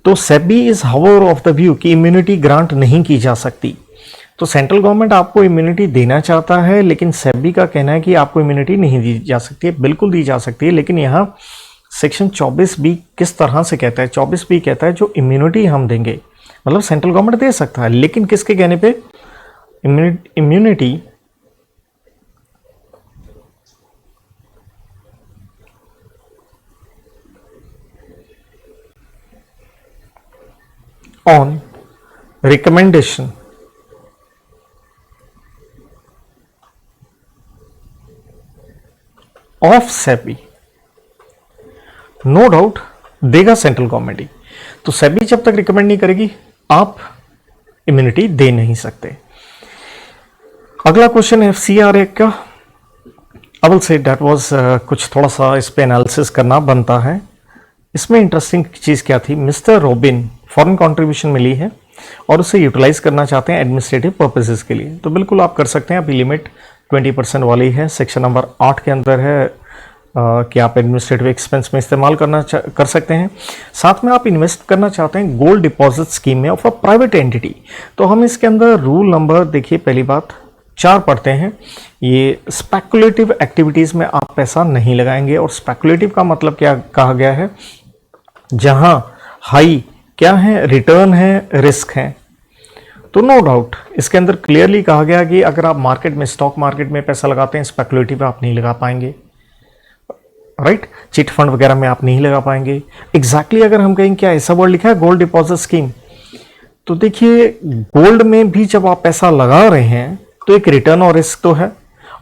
तो SEBI is however of the view कि इम्यूनिटी ग्रांट नहीं की जा सकती। तो सेंट्रल गवर्नमेंट आपको इम्यूनिटी देना चाहता है, लेकिन सेबी का कहना है कि आपको इम्यूनिटी नहीं दी जा सकती है। बिल्कुल दी जा सकती है, लेकिन यहाँ सेक्शन 24B किस तरह से कहता है? 24B कहता है जो इम्यूनिटी हम देंगे, मतलब सेंट्रल गवर्नमेंट दे सकता है, लेकिन किसके कहने पे? Immunity on recommendation of SEBI, no doubt देगा सेंट्रल गवर्नमेंट ही। तो सेबी जब तक रिकमेंड नहीं करेगी आप इम्यूनिटी दे नहीं सकते। अगला क्वेश्चन है FCRA का। आई विल से दैट वाज कुछ थोड़ा सा इस पे एनालिसिस करना बनता है। इसमें इंटरेस्टिंग चीज़ क्या थी? मिस्टर रॉबिन फॉरेन कंट्रीब्यूशन मिली है और उसे यूटिलाइज करना चाहते हैं एडमिनिस्ट्रेटिव पर्पसेस के लिए। तो बिल्कुल आप कर सकते हैं। अभी लिमिट 20% वाली है, सेक्शन नंबर 8 के अंदर है, कि आप एडमिनिस्ट्रेटिव एक्सपेंस में इस्तेमाल कर सकते हैं। साथ में आप इन्वेस्ट करना चाहते हैं गोल्ड डिपॉजिट स्कीम में ऑफ अ प्राइवेट एंटिटी, तो हम इसके अंदर रूल नंबर देखिए पहली बात 4 पढ़ते हैं। ये स्पेकुलेटिव एक्टिविटीज में आप पैसा नहीं लगाएंगे, और स्पेकुलेटिव का मतलब क्या कहा गया है, जहां हाई क्या है, रिटर्न है, रिस्क है। तो नो डाउट इसके अंदर क्लियरली कहा गया कि अगर आप मार्केट में, स्टॉक मार्केट में पैसा लगाते हैं, स्पेकुलेटिव आप नहीं लगा पाएंगे, राइट। चिट फंड वगैरह में आप नहीं लगा पाएंगे। एग्जैक्टली अगर हम कहें क्या ऐसा वर्ड लिखा है गोल्ड डिपॉजिट स्कीम, तो देखिए गोल्ड में भी जब आप पैसा लगा रहे हैं तो एक रिटर्न और रिस्क तो है,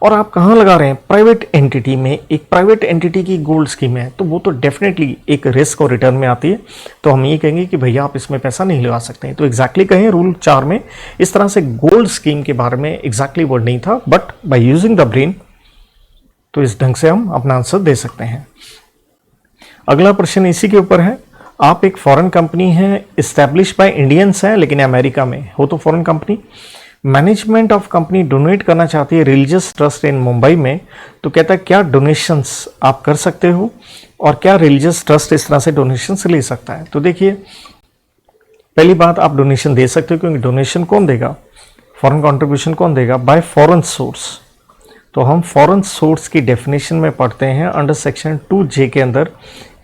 और आप कहाँ लगा रहे हैं, प्राइवेट एंटिटी में। एक प्राइवेट एंटिटी की गोल्ड स्कीम है तो वो तो डेफिनेटली एक रिस्क और रिटर्न में आती है। तो हम ये कहेंगे कि भैया आप इसमें पैसा नहीं लगा सकते हैं। तो एग्जैक्टली कहें रूल 4 में इस तरह से गोल्ड स्कीम के बारे में एग्जैक्टली वर्ड नहीं था, but by using the brain तो इस ढंग से हम अपना आंसर दे सकते हैं। अगला प्रश्न इसी के ऊपर है। आप एक फॉरेन कंपनी है, इस्टेब्लिश बाय इंडियंस है लेकिन अमेरिका में हो, तो foreign company management of company donate करना चाहती है रिलीजियस ट्रस्ट इन मुंबई में, तो कहता है क्या डोनेशंस आप कर सकते हो और क्या रिलीजियस ट्रस्ट इस तरह से डोनेशंस ले सकता है। तो देखिए पहली बात, आप डोनेशन दे सकते हो, क्योंकि डोनेशन कौन देगा, फॉरेन कंट्रीब्यूशन कौन देगा, बाय फॉरेन सोर्स। तो हम फॉरेन सोर्स की डेफिनेशन में पढ़ते हैं अंडर सेक्शन 2J के अंदर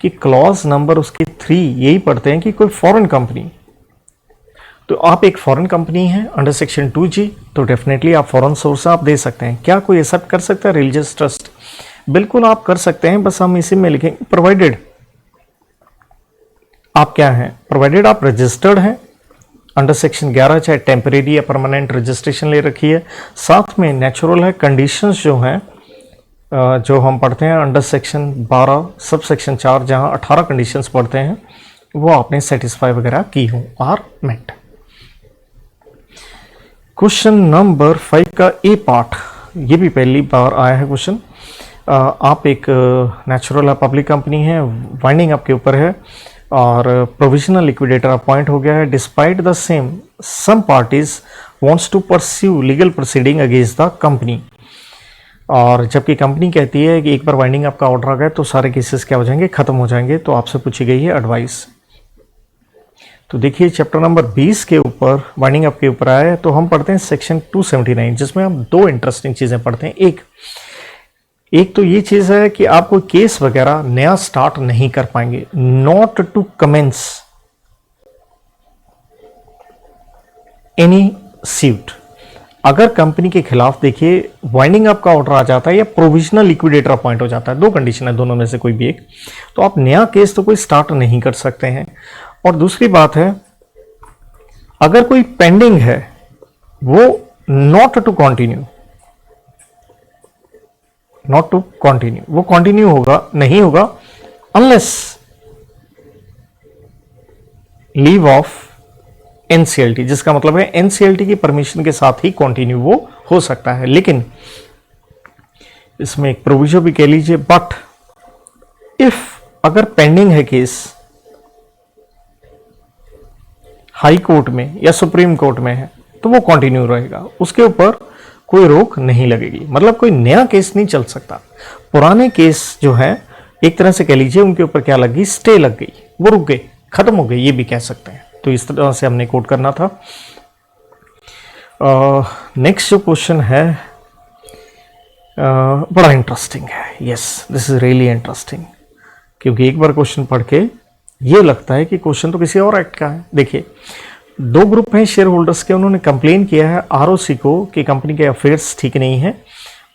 कि क्लॉज नंबर उसकी 3 यही पढ़ते हैं कि कोई फॉरेन कंपनी, तो आप एक फॉरेन कंपनी है अंडर सेक्शन 2G, तो डेफिनेटली आप फॉरेन सोर्स आप दे सकते हैं। क्या कोई एक्सेप्ट कर सकता है रिलीजियस ट्रस्ट, बिल्कुल आप कर सकते हैं, बस हम इसी में लिखेंगे प्रोवाइडेड आप क्या हैं, प्रोवाइडेड आप रजिस्टर्ड हैं अंडर सेक्शन 11, चाहे टेम्परेरी या परमानेंट रजिस्ट्रेशन ले रखी है। साथ में नेचुरल है, कंडीशंस जो हैं जो हम पढ़ते हैं अंडर सेक्शन 12 सब सेक्शन 4, जहां 18 कंडीशंस पढ़ते हैं वो आपने सेटिस्फाई वगैरह की हो, आर मेट। क्वेश्चन नंबर 5 का ए पार्ट, ये भी पहली बार आया है क्वेश्चन। आप एक नेचुरल पब्लिक कंपनी है, वाइंडिंग आपके ऊपर है और प्रोविजनल लिक्विडेटर अपॉइंट हो गया है। Despite the same some parties wants to pursue legal proceeding against the company, और जबकि कंपनी कहती है कि एक बार वाइंडिंग आपका ऑर्डर आ गया तो सारे केसेस क्या हो जाएंगे, खत्म हो जाएंगे। तो आपसे पूछी गई है एडवाइस। तो देखिए चैप्टर नंबर 20 के ऊपर वाइंडिंग अप के ऊपर आया है, तो हम पढ़ते हैं सेक्शन 279, जिसमें हम 2 इंटरेस्टिंग चीजें पढ़ते हैं। एक तो ये चीज है कि आप कोई केस वगैरह नया स्टार्ट नहीं कर पाएंगे, not to commence any suit. अगर कंपनी के खिलाफ देखिए वाइंडिंग अप का ऑर्डर आ जाता है या प्रोविजनल लिक्विडेटर अपॉइंट हो जाता है, 2 कंडीशन है, दोनों में से कोई भी एक, तो आप नया केस तो कोई स्टार्ट नहीं कर सकते हैं। और दूसरी बात है, अगर कोई पेंडिंग है वो नॉट टू कंटिन्यू वो कंटिन्यू होगा नहीं होगा अनलेस लीव ऑफ एनसीएलटी, जिसका मतलब है एनसीएलटी की परमिशन के साथ ही कंटिन्यू वो हो सकता है। लेकिन इसमें एक प्रोविजन भी कह लीजिए, बट इफ अगर पेंडिंग है केस हाई कोर्ट में या सुप्रीम कोर्ट में है तो वो कंटिन्यू रहेगा, उसके ऊपर कोई रोक नहीं लगेगी। मतलब कोई नया केस नहीं चल सकता। पुराने केस जो है एक तरह से कह लीजिए उनके ऊपर क्या लग गई, स्टे लग गई, वो रुक गए, खत्म हो गए, ये भी कह सकते हैं। तो इस तरह से हमने कोट करना था। नेक्स्ट जो क्वेश्चन है बड़ा इंटरेस्टिंग है। Yes, this is really interesting, क्योंकि एक बार क्वेश्चन पढ़ के ये लगता है कि क्वेश्चन तो किसी और एक्ट का है। देखिए 2 ग्रुप हैं शेयर होल्डर्स के, उन्होंने कंप्लेन किया है आरओसी को कि कंपनी के अफेयर्स ठीक नहीं है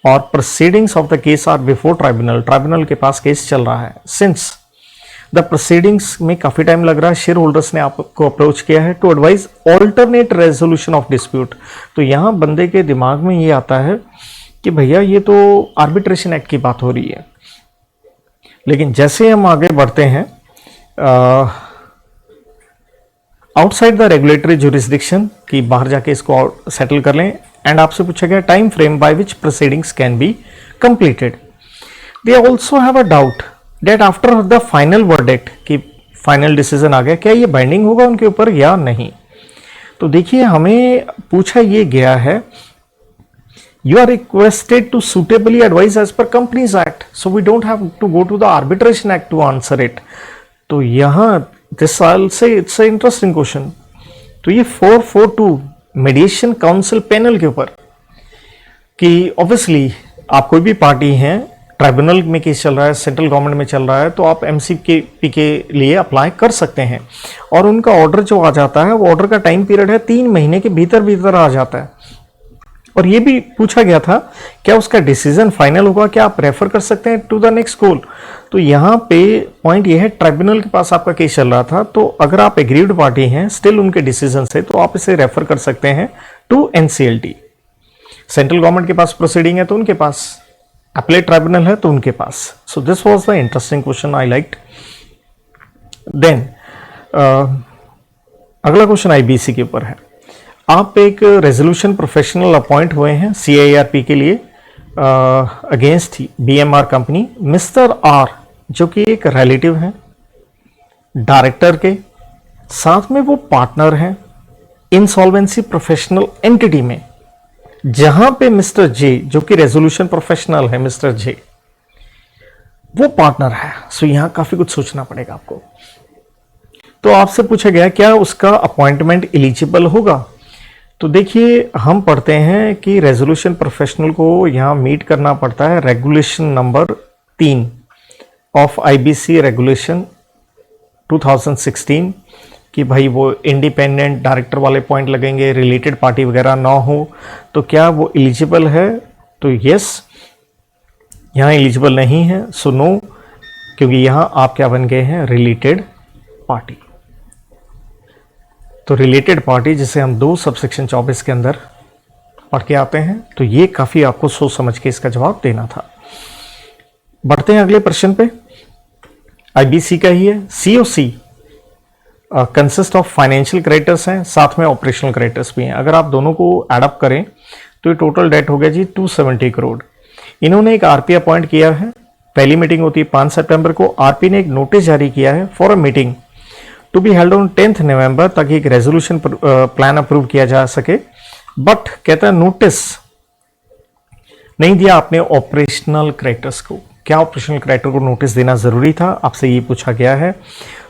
और proceedings of the case are before tribunal के पास केस चल रहा है। सिंस द प्रोसीडिंग्स में काफी टाइम लग रहा है, शेयर होल्डर्स ने आपको अप्रोच किया है to advise alternate resolution of dispute. तो यहां बंदे के दिमाग में ये आता है कि भैया ये तो आर्बिट्रेशन एक्ट की बात हो रही है। लेकिन जैसे हम आगे बढ़ते हैं आउटसाइड द रेगुलेटरी जुरिस्डिक्शन की बाहर जाके इसको सेटल कर लें, एंड आपसे पूछा गया time frame by which proceedings can be completed. They also have a doubt that after the final verdict की फाइनल डिसीजन आ गया, क्या ये बाइंडिंग होगा उनके ऊपर या नहीं। तो देखिए हमें पूछा ये गया है you are requested to suitably advise as per Companies Act. So we don't have to go to the Arbitration Act to answer it. तो यहाँ this I'll say it's an interesting question. तो ये 442 मीडिएशन काउंसिल पैनल के ऊपर कि ऑब्वियसली आप कोई भी पार्टी हैं, ट्राइब्यूनल में केस चल रहा है, सेंट्रल गवर्नमेंट में चल रहा है, तो आप एमसीपी के लिए अप्लाई कर सकते हैं और उनका ऑर्डर जो आ जाता है वो ऑर्डर का टाइम पीरियड है 3 महीने के भीतर भीतर आ जाता है। और ये भी पूछा गया था क्या उसका डिसीजन फाइनल होगा, क्या आप रेफर कर सकते हैं टू द नेक्स्ट कॉल। तो यहाँ पे पॉइंट ये है, ट्राइब्यूनल के पास आपका केस चल रहा था, तो अगर आप एग्रीव्ड पार्टी हैं स्टिल उनके डिसीजन से, तो आप इसे रेफर कर सकते हैं टू एनसीएलटी। सेंट्रल गवर्नमेंट के पास प्रोसीडिंग है तो उनके पास, अपीलेट ट्राइब्यूनल है तो उनके पास। So this was the interesting question, I liked. Then अगला क्वेश्चन आईबीसी के ऊपर है। आप एक रेजोल्यूशन प्रोफेशनल अपॉइंट हुए हैं सीआईआरपी के लिए against BMR company. Mister R जो कि एक रिलेटिव हैं डायरेक्टर के, साथ में वो पार्टनर हैं इंसॉल्वेंसी प्रोफेशनल एंटिटी में, जहां पे मिस्टर जे जो कि रेजोल्यूशन प्रोफेशनल है, मिस्टर जे वो पार्टनर है। सो यहां काफी कुछ सोचना पड़ेगा आपको। तो आपसे पूछा गया क्या उसका अपॉइंटमेंट एलिजिबल होगा। तो देखिए हम पढ़ते हैं कि रेजोल्यूशन प्रोफेशनल को यहां मीट करना पड़ता है regulation number 3 of IBC regulation 2016 कि भाई वो इंडिपेंडेंट डायरेक्टर वाले पॉइंट लगेंगे, रिलेटेड पार्टी वगैरह ना हो, तो क्या वो एलिजिबल है। तो यस, यहाँ एलिजिबल नहीं है, सो नो, क्योंकि यहाँ आप क्या बन गए हैं, रिलेटेड पार्टी। तो रिलेटेड पार्टी जिसे हम 2 सबसेक्शन 24 के अंदर पढ़ के आते हैं, तो ये काफी आपको सोच समझ के इसका जवाब देना था। बढ़ते हैं अगले प्रश्न पे। आईबीसी का ही है। COC consist of financial creditors हैं, साथ में ऑपरेशनल क्रेडिटर्स भी हैं। अगर आप दोनों को एडअप करें तो ये टोटल डेट हो गया जी 270 करोड़। इन्होंने एक आरपी अपॉइंट किया है, पहली मीटिंग होती है 5 सितंबर को। आरपी ने एक नोटिस जारी किया है for a meeting to be held on 10th November, ताकि एक रेजोल्यूशन प्लान अप्रूव किया जा सके। बट कहता है नोटिस नहीं दिया आपने ऑपरेशनल क्रेडिटर्स को। क्या ऑपरेशनल क्रेडिटर को नोटिस देना जरूरी था, आपसे ये पूछा गया है।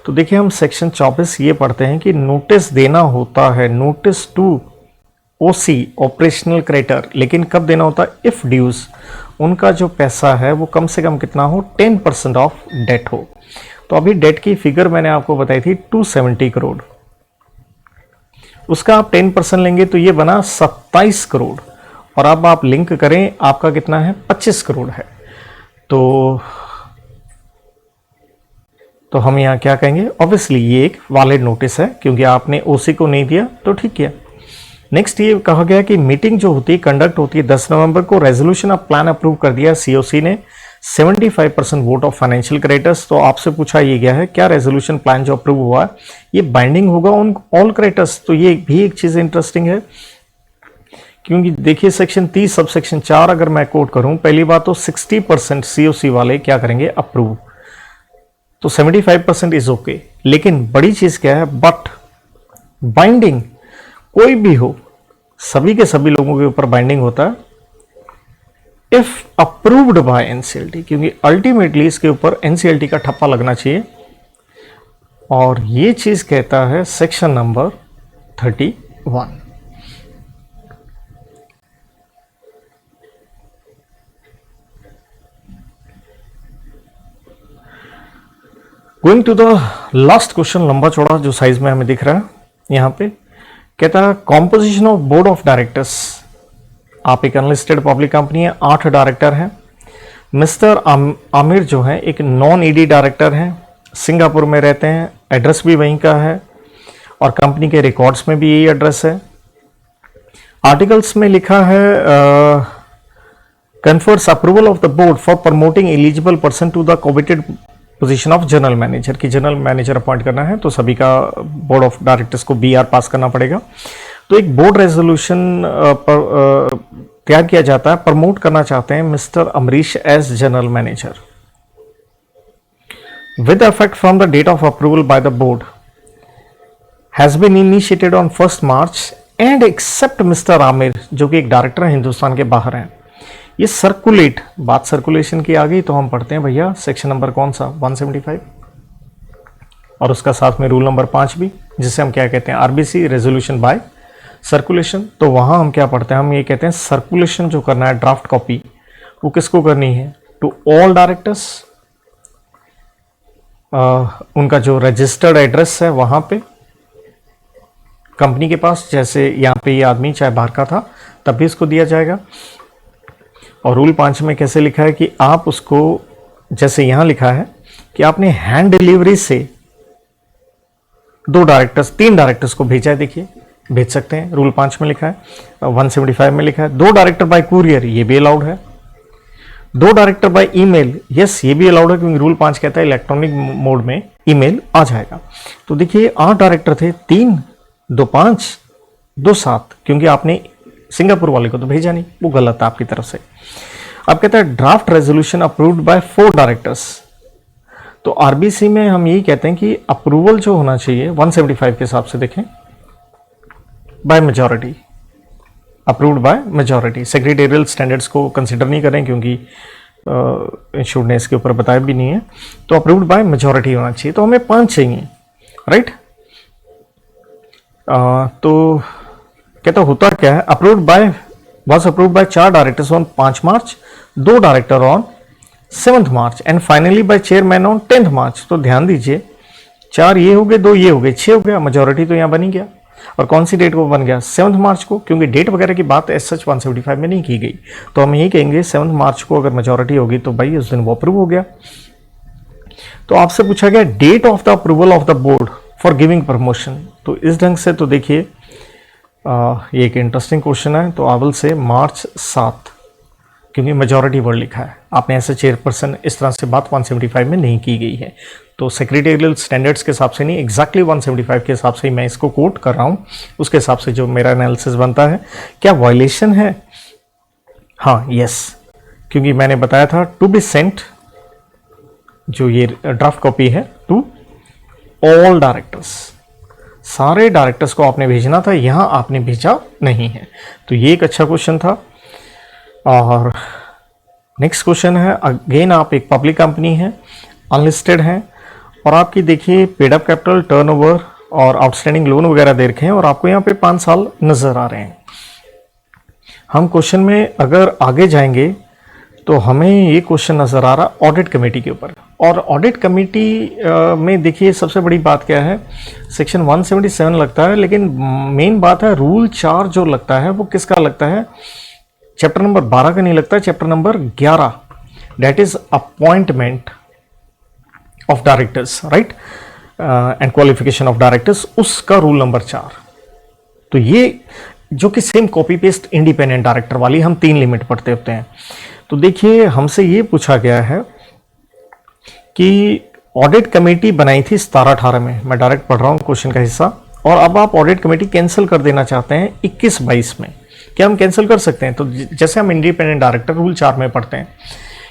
तो देखिए हम सेक्शन 24 ये पढ़ते हैं कि नोटिस देना होता है, notice to OC operational creditor, लेकिन कब देना होता है, इफ ड्यूज उनका जो पैसा है वो कम से कम कितना हो, 10% ऑफ डेट हो। तो अभी डेट की फिगर मैंने आपको बताई थी 270 करोड़, उसका आप 10% लेंगे तो ये बना 27 करोड़, और अब आप लिंक करें आपका कितना है, 25 करोड़ है। तो हम यहां क्या कहेंगे, ऑब्वियसली ये एक वैलिड नोटिस है क्योंकि आपने ओसी को नहीं दिया, तो ठीक किया। नेक्स्ट ये कहा गया कि मीटिंग जो होती है कंडक्ट होती है 10 नवंबर को, रेजोल्यूशन ऑफ प्लान अप्रूव कर दिया सीओसी ने, 75% वोट ऑफ फाइनेंशियल क्रेडिटर्स। तो आपसे पूछा ये गया है क्या रेजोल्यूशन प्लान जो अप्रूव हुआ है ये बाइंडिंग होगा ऑन ऑल क्रेडिटर्स। तो ये भी एक चीज इंटरेस्टिंग है, क्योंकि देखिए सेक्शन 30 सब सेक्शन 4 अगर मैं कोट करूं, पहली बात तो 60% सीओसी वाले क्या करेंगे, अप्रूव, तो 75% इज ओके। लेकिन बड़ी चीज क्या है, बट बाइंडिंग कोई भी हो, सभी के सभी लोगों के ऊपर बाइंडिंग होता है इफ अप्रूव्ड बाय एनसीएलटी, क्योंकि अल्टीमेटली इसके ऊपर एनसीएलटी का ठप्पा लगना चाहिए, और ये चीज कहता है section number 31। Going to the last question, लंबा चौड़ा जो साइज में हमें दिख रहा है यहां पे, कहता है composition of board of directors. आप एक अनलिस्टेड पब्लिक कंपनी है, 8 डायरेक्टर हैं। मिस्टर आमिर जो है एक नॉन ईडी डायरेक्टर हैं, सिंगापुर में रहते हैं, एड्रेस भी वहीं का है और कंपनी के रिकॉर्ड्स में भी यही एड्रेस है। आर्टिकल्स में लिखा है confers approval of the board for promoting eligible person to the coveted position of general manager, की जनरल मैनेजर अपॉइंट करना है तो सभी का बोर्ड ऑफ डायरेक्टर्स को बीआर पास करना पड़ेगा। तो एक बोर्ड रेजोल्यूशन तैयार किया जाता है, प्रमोट करना चाहते हैं mister Amrish as general manager with effect from the date of approval by the board has been initiated on 1 March and except mister Aamir, जो कि एक डायरेक्टर है, हिंदुस्तान के बाहर हैं। ये सर्कुलेट, बात सर्कुलेशन की आ गई तो हम पढ़ते हैं भैया सेक्शन नंबर कौन सा, 175, और उसका साथ में रूल नंबर 5 भी, जिसे हम क्या कहते हैं, आरबीसी, रेजोल्यूशन बाय सर्कुलेशन। तो वहां हम क्या पढ़ते हैं, हम ये कहते हैं सर्कुलेशन जो करना है, ड्राफ्ट कॉपी, वो किसको करनी है, टू ऑल डायरेक्टर्स, उनका जो रजिस्टर्ड एड्रेस है वहां पे कंपनी के पास, जैसे यहाँ पे ये आदमी चाहे बाहर का था तब भी इसको दिया जाएगा। और रूल 5 में कैसे लिखा है कि आप उसको, जैसे यहां लिखा है कि आपने हैंड डिलीवरी से 3 डायरेक्टर्स को भेजा है, देखिए भेज सकते हैं, रूल 5 में लिखा है, 175 में लिखा है। 2 डायरेक्टर बाय कुरियर, ये भी अलाउड है। 2 डायरेक्टर बाय ईमेल, यस ये भी अलाउड है, क्योंकि रूल 5 कहता है इलेक्ट्रॉनिक मोड में ईमेल आ जाएगा। तो देखिए 8 डायरेक्टर थे, 3, 2, 5, 2, 7, क्योंकि आपने सिंगापुर वाले को तो भेजा नहीं, वो गलत है आपकी तरफ से। अब कहता है draft resolution approved by 4 directors. तो आरबीसी में हम यही कहते हैं कि अप्रूवल जो होना चाहिए 175 के हिसाब से देखें, by majority, approved by majority. Secretarial standards को कंसिडर नहीं करें क्योंकि इंस्टीट्यूट ने इसके ऊपर बताया भी नहीं है, तो अप्रूव्ड बाय मेजॉरिटी होना चाहिए। तो हमें 5 चाहिए, राइट। तो कहता होता क्या है, approved by, was approved by 4 directors on 5 March, 2 director on 7 March and finally by chairman on 10 March. तो ध्यान दीजिए 4 ये हो गए, 2 ये हो गए, 6 हो गया, मेजॉरिटी तो यहां बनी गया। और कौन सी डेट को बन गया, 7 मार्च को, क्योंकि डेट वगैरह की बात एज सच 175 में नहीं की गई। तो हम यही कहेंगे 7 मार्च को अगर मेजॉरिटी होगी तो भाई उस दिन वो अप्रूव हो गया। तो आपसे पूछा गया date of the approval of the board for giving promotion. तो इस ढंग से तो देखिए ये एक इंटरेस्टिंग क्वेश्चन है। तो आवल से मार्च 7, क्योंकि मेजॉरिटी वर्ड लिखा है, आपने ऐसे चेयरपर्सन इस तरह से बात 175 में नहीं की गई है। तो सेक्रेटेरियल स्टैंडर्ड्स के हिसाब से नहीं, एग्जैक्टली 175 के हिसाब से ही मैं इसको कोट कर रहा हूं, उसके हिसाब से जो मेरा एनालिसिस बनता है। क्या वायलेशन है, हाँ यस, क्योंकि मैंने बताया था टू बी सेंट, जो ये ड्राफ्ट कॉपी है, टू ऑल डायरेक्टर्स, सारे डायरेक्टर्स को आपने भेजना था, यहां आपने भेजा नहीं है। तो ये एक अच्छा क्वेश्चन था। और नेक्स्ट क्वेश्चन है, अगेन आप एक पब्लिक कंपनी है, अनलिस्टेड है, और आपकी देखिए पेड अप कैपिटल, टर्नओवर और आउटस्टैंडिंग लोन वगैरह दे रखे हैं, और आपको यहाँ पे 5 साल नजर आ रहे हैं। हम क्वेश्चन में अगर आगे जाएंगे तो हमें ये क्वेश्चन नजर आ रहा ऑडिट कमेटी के ऊपर। और ऑडिट कमेटी में देखिए सबसे बड़ी बात क्या है, सेक्शन 177 लगता है, लेकिन मेन बात है रूल 4 जो लगता है वो किसका लगता है, चैप्टर नंबर 12 का नहीं लगता, chapter number 11, that is appointment of directors, right, and qualification of directors, उसका रूल नंबर 4। तो ये जो कि same copy paste independent director वाली हम 3 लिमिट पढ़ते होते हैं। तो देखिए हमसे ये पूछा गया है कि ऑडिट कमेटी बनाई थी 17-18 में, मैं डायरेक्ट पढ़ रहा हूं क्वेश्चन का हिस्सा, और अब आप ऑडिट कमेटी कैंसिल कर देना चाहते हैं 21-22 में। क्या हम कैंसिल कर सकते हैं? तो जैसे हम इंडिपेंडेंट डायरेक्टर रूल 4 में पढ़ते हैं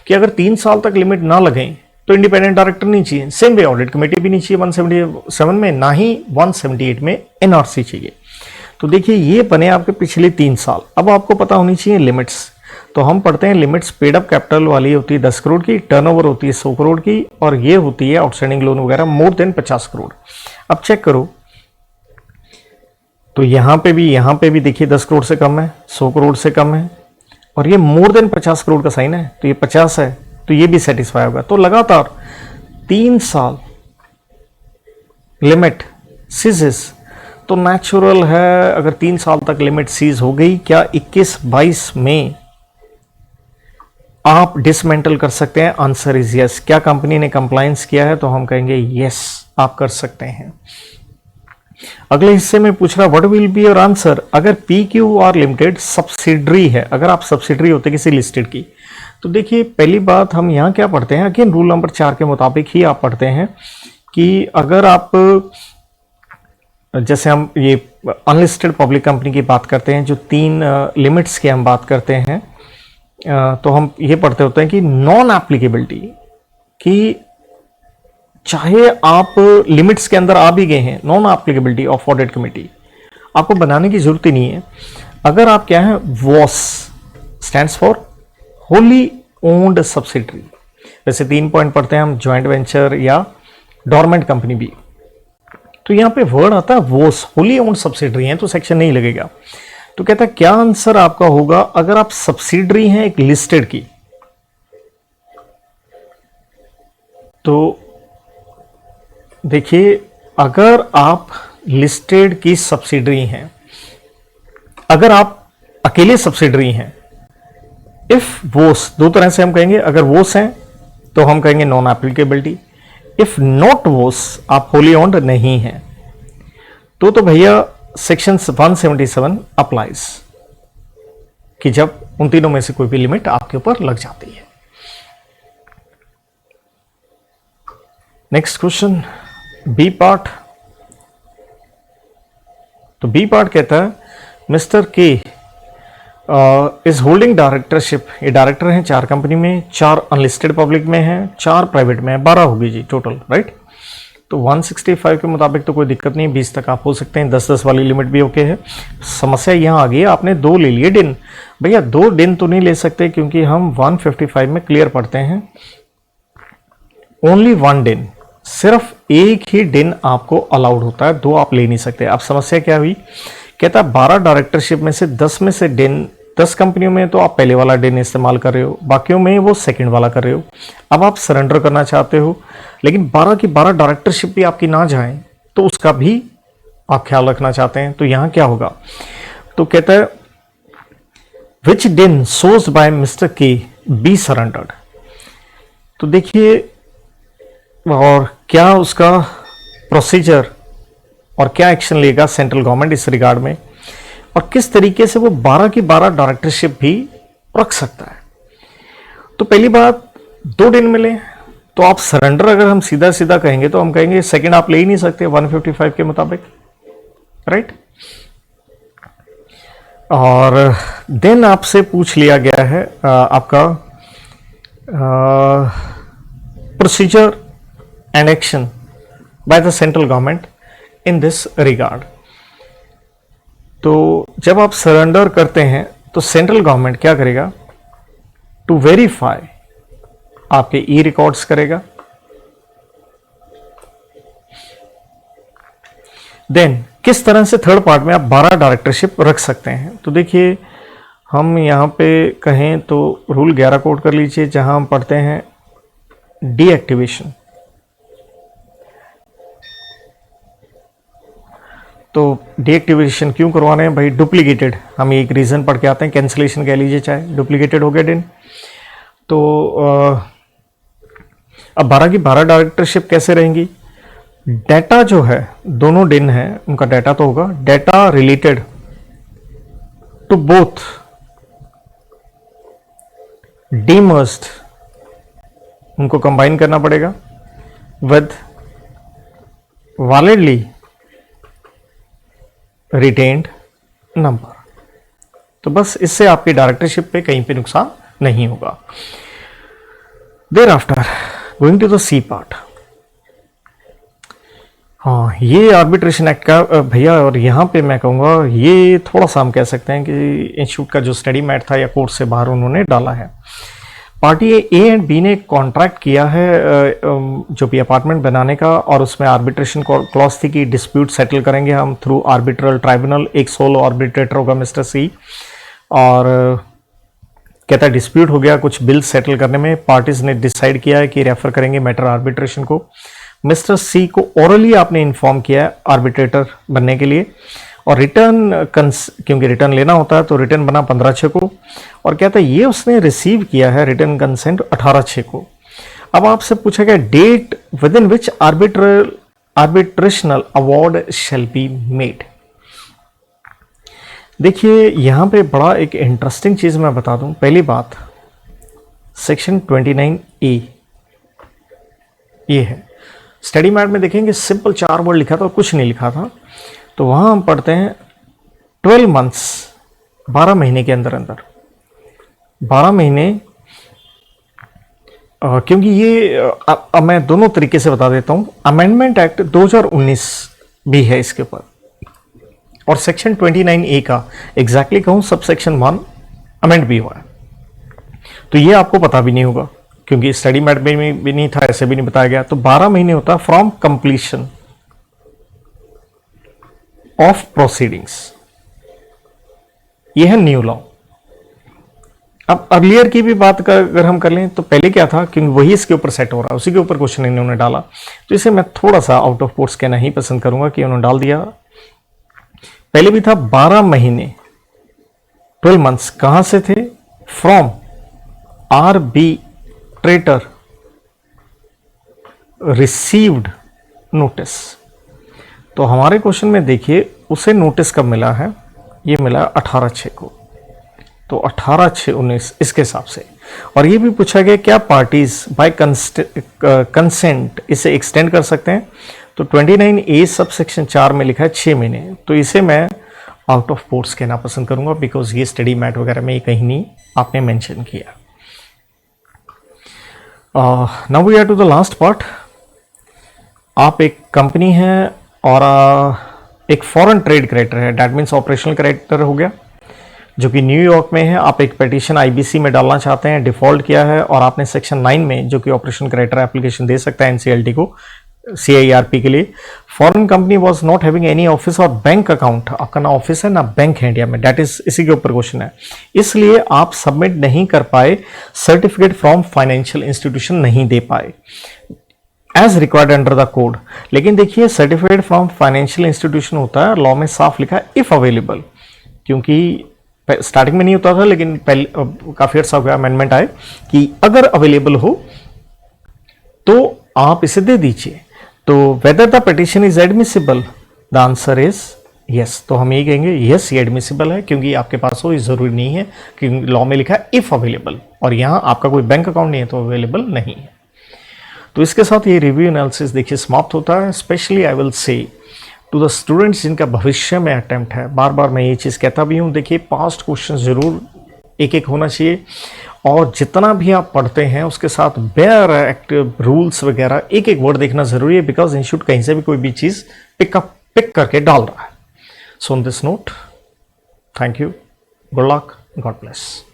कि अगर 3 साल तक लिमिट ना लगे तो इंडिपेंडेंट डायरेक्टर नहीं चाहिए, सेम वे ऑडिट कमेटी भी नहीं चाहिए 177 में, ना ही 178 में एनआरसी चाहिए। तो देखिए ये बने आपके पिछले 3 साल। अब आपको पता होनी चाहिए लिमिट्स। तो हम पढ़ते हैं लिमिट्स, पेड अप कैपिटल वाली होती है 10 करोड़ की, टर्नओवर होती है 100 करोड़ की, और ये होती है आउटस्टैंडिंग लोन वगैरह मोर देन 50 करोड़। अब चेक करो तो यहां पे भी देखिए 10 करोड़ से कम है, 100 करोड़ से कम है, और ये मोर देन 50 करोड़ का साइन है, तो ये 50 है, तो ये भी सेटिस्फाई होगा। तो लगातार 3 साल लिमिट सीजेस, तो नेचुरल है अगर 3 साल तक लिमिट सीज हो गई, क्या 21-22 में आप डिसमेंटल कर सकते हैं? Answer is yes. क्या कंपनी ने कंप्लायंस किया है? तो हम कहेंगे यस, आप कर सकते हैं। अगले हिस्से में पूछ रहा what will be your answer अगर PQR लिमिटेड सब्सिडरी है, अगर आप सब्सिडरी होते किसी लिस्टेड की। तो देखिए पहली बात हम यहां क्या पढ़ते हैं, अगेन रूल नंबर 4 के मुताबिक ही आप पढ़ते हैं कि अगर आप, जैसे हम ये अनलिस्टेड पब्लिक कंपनी की बात करते हैं, जो 3 लिमिट्स की हम बात करते हैं, तो हम ये पढ़ते होते हैं कि नॉन एप्लीकेबिलिटी, कि चाहे आप लिमिट्स के अंदर आ भी गए हैं, non applicability of audit committee, आपको बनाने की जरूरत ही नहीं है। अगर आप क्या है, वॉस stands for wholly owned subsidiary. वैसे 3 पॉइंट पढ़ते हैं हम, ज्वाइंट वेंचर या डोरमेंट कंपनी भी। तो यहां पे वर्ड आता है वॉस, होली ओन्ड सब्सिडरी है तो सेक्शन नहीं लगेगा। तो कहता है क्या आंसर आपका होगा अगर आप सब्सिडरी हैं एक लिस्टेड की। तो देखिए, अगर आप लिस्टेड की सब्सिडरी हैं, अगर आप अकेले सब्सिडरी हैं, इफ वोस, दो तरह से हम कहेंगे। अगर वोस हैं तो हम कहेंगे नॉन एप्लीकेबिलिटी। इफ नॉट वोस, आप होली ओन्ड नहीं हैं, तो भैया सेक्शन 177 अप्लाइज, कि जब उन तीनों में से कोई भी लिमिट आपके ऊपर लग जाती है। Next question, B part. तो बी पार्ट कहता है mister K is holding directorship. ये डायरेक्टर हैं 4 कंपनी में, 4 अनलिस्टेड पब्लिक में है, 4 प्राइवेट में है, 12 होगी जी टोटल, राइट। तो 165 के मुताबिक तो कोई दिक्कत नहीं, 20 तक आप हो सकते हैं, 10-10 वाली लिमिट भी ओके है। समस्या यहां आ गई है, आपने 2 ले लिए दिन। भैया 2 दिन तो नहीं ले सकते, क्योंकि हम 155 में क्लियर पढ़ते हैं ओनली 1 दिन, सिर्फ एक ही दिन आपको अलाउड होता है, 2 आप ले नहीं सकते। अब समस्या क्या हुई, कहता है 12 डायरेक्टरशिप में से दिन 10 कंपनियों में तो आप पहले वाला दिन इस्तेमाल कर रहे हो, बाकियों में वो सेकंड वाला कर रहे हो। अब आप सरेंडर करना चाहते हो, लेकिन 12 की 12 डायरेक्टरशिप भी आपकी ना जाए, तो उसका भी आप ख्याल रखना चाहते हैं। तो यहां क्या होगा, तो कहता है विच दिन सोज बाय मिस्टर के बी सरेंडर्ड। तो देखिए, और क्या उसका प्रोसीजर और क्या एक्शन लेगा सेंट्रल गवर्नमेंट इस रिगार्ड में, और किस तरीके से वो 12 की 12 डायरेक्टरशिप भी रख सकता है। तो पहली बात, 2 दिन मिले तो आप सरेंडर, अगर हम सीधा सीधा कहेंगे तो हम कहेंगे सेकंड आप ले ही नहीं सकते 155 के मुताबिक, राइट। और देन आपसे पूछ लिया गया है आपका procedure and action by the central government in this regard. तो जब आप सरेंडर करते हैं तो सेंट्रल गवर्नमेंट क्या करेगा, टू वेरीफाई आपके ई रिकॉर्ड्स करेगा। देन किस तरह से थर्ड पार्ट में आप 12 डायरेक्टरशिप रख सकते हैं। तो देखिए, हम यहां पे कहें तो रूल 11 कोड कर लीजिए, जहां हम पढ़ते हैं डीएक्टिवेशन। तो डीएक्टिवेशन क्यों करवा रहे हैं भाई, डुप्लीकेटेड, हम एक रीजन पढ़ के आते हैं, कैंसिलेशन कह लीजिए चाहे, डुप्लीकेटेड हो गया दिन। तो अब 12 की 12 डायरेक्टरशिप कैसे रहेंगी, डाटा जो है, दोनों दिन है उनका डाटा तो होगा, डाटा रिलेटेड टू बोथ डीमर्स्ड, उनको कंबाइन करना पड़ेगा विद वैलिडली रिटेन्ड नंबर। तो बस इससे आपकी डायरेक्टरशिप पे कहीं पे नुकसान नहीं होगा। Thereafter going to the C part. हाँ, ये आर्बिट्रेशन एक्ट का भैया, और यहाँ पे मैं कहूँगा ये थोड़ा सा हम कह सकते हैं कि इंस्टीट्यूट का जो स्टडी मैट था या कोर्स से बाहर उन्होंने डाला है। पार्टी ए एंड बी ने कॉन्ट्रैक्ट किया है जो भी अपार्टमेंट बनाने का, और उसमें आर्बिट्रेशन क्लॉज थी कि डिस्प्यूट सेटल करेंगे हम थ्रू आर्बिट्रल ट्राइब्यूनल। एक सोलो आर्बिट्रेटर होगा मिस्टर सी, और कहता है डिस्प्यूट हो गया कुछ बिल सेटल करने में, पार्टीज ने डिसाइड किया है कि रेफर करेंगे मैटर आर्बिट्रेशन को। मिस्टर सी को ओरली आपने इन्फॉर्म किया है आर्बिट्रेटर बनने के लिए, और रिटर्न क्योंकि रिटर्न लेना होता है तो रिटर्न बना 15/6 को, और कहता है ये उसने रिसीव किया है रिटर्न कंसेंट 18/6 को। अब आपसे पूछा गया date within which arbitrational award shall be made. देखिए, यहां पे बड़ा एक इंटरेस्टिंग चीज मैं बता दूं। पहली बात, सेक्शन 29A ये है, स्टडी मैट में देखेंगे सिंपल 4 वर्ड लिखा था और कुछ नहीं लिखा था। तो वहां हम पढ़ते हैं 12 मंथ्स, 12 महीने के अंदर 12 महीने, क्योंकि ये अब मैं दोनों तरीके से बता देता हूं। अमेंडमेंट एक्ट 2019 भी है इसके ऊपर, और सेक्शन 29A का एग्जैक्टली कहूं सब सेक्शन 1 अमेंड भी हुआ है, तो ये आपको पता भी नहीं होगा क्योंकि स्टडी मैट में भी नहीं था, ऐसे भी नहीं बताया गया। तो 12 महीने होता फ्रॉम कंप्लीशन ऑफ प्रोसीडिंग्स, ये है न्यू लॉ। अब अर्लियर की भी बात अगर हम कर लें तो पहले क्या था, क्योंकि वही इसके ऊपर सेट हो रहा है, उसी के ऊपर क्वेश्चन इन्होंने डाला, तो इसे मैं थोड़ा सा आउट ऑफ कोर्स कहना ही पसंद करूंगा कि उन्होंने डाल दिया। पहले भी था 12 महीने 12 मंथ्स, कहां से थे, फ्रॉम आर्बिट्रेटर रिसीव्ड नोटिस। तो हमारे क्वेश्चन में देखिए उसे नोटिस कब मिला है, ये मिला 18/6 को, तो 18/6/19 इसके हिसाब से। और ये भी पूछा गया क्या पार्टीज बाय कंसेंट इसे एक्सटेंड कर सकते हैं, तो 29A सब सेक्शन 4 में लिखा है 6 महीने, तो इसे मैं आउट ऑफ कोर्स कहना पसंद करूंगा बिकॉज ये स्टडी मैट वगैरह में ये कहीं नहीं आपने मेंशन किया। Now we are to the last part. आप एक कंपनी है और एक फॉरेन ट्रेड क्रेडिटर है, डैट मीन्स ऑपरेशनल क्रेडिटर हो गया, जो कि न्यूयॉर्क में है। आप एक पिटीशन आईबीसी में डालना चाहते हैं, डिफॉल्ट किया है और आपने सेक्शन 9 में जो कि ऑपरेशन क्रेडिटर एप्लीकेशन दे सकता है एनसीएलटी को सीआईआरपी के लिए। Foreign company was not having any office और बैंक अकाउंट, आपका ना ऑफिस है ना बैंक है इंडिया में, दैट इज इसी के ऊपर क्वेश्चन है, इसलिए आप सबमिट नहीं कर पाए, सर्टिफिकेट फ्रॉम फाइनेंशियल इंस्टीट्यूशन नहीं दे पाए as required under the code. लेकिन देखिए सर्टिफिकेट फ्रॉम फाइनेंशियल इंस्टीट्यूशन होता है, लॉ में साफ लिखा है इफ अवेलेबल, क्योंकि स्टार्टिंग में नहीं होता था लेकिन पहले काफी अर्सा हो गया अमेंडमेंट आए कि अगर अवेलेबल हो तो आप इसे दे दीजिए। तो whether the petition is admissible, the answer is yes, तो हम ये कहेंगे यस ये एडमिसिबल है, क्योंकि आपके पास हो, ये जरूरी नहीं है कि लॉ में लिखा है इफ अवेलेबल, और यहां आपका कोई बैंक अकाउंट नहीं है तो अवेलेबल नहीं है। तो इसके साथ ये रिव्यू एनालिसिस देखिए समाप्त होता है। Specially I will say to the students जिनका भविष्य में अटेम्प्ट है, बार बार मैं ये चीज़ कहता भी हूँ, देखिए पास्ट क्वेश्चन जरूर एक एक होना चाहिए, और जितना भी आप पढ़ते हैं उसके साथ बेयर एक्टिव रूल्स वगैरह एक एक वर्ड देखना जरूरी है, बिकॉज इंस्टीट्यूट कहीं से भी कोई भी चीज़ पिक करके डाल रहा है। So on this note, thank you, good luck, God bless.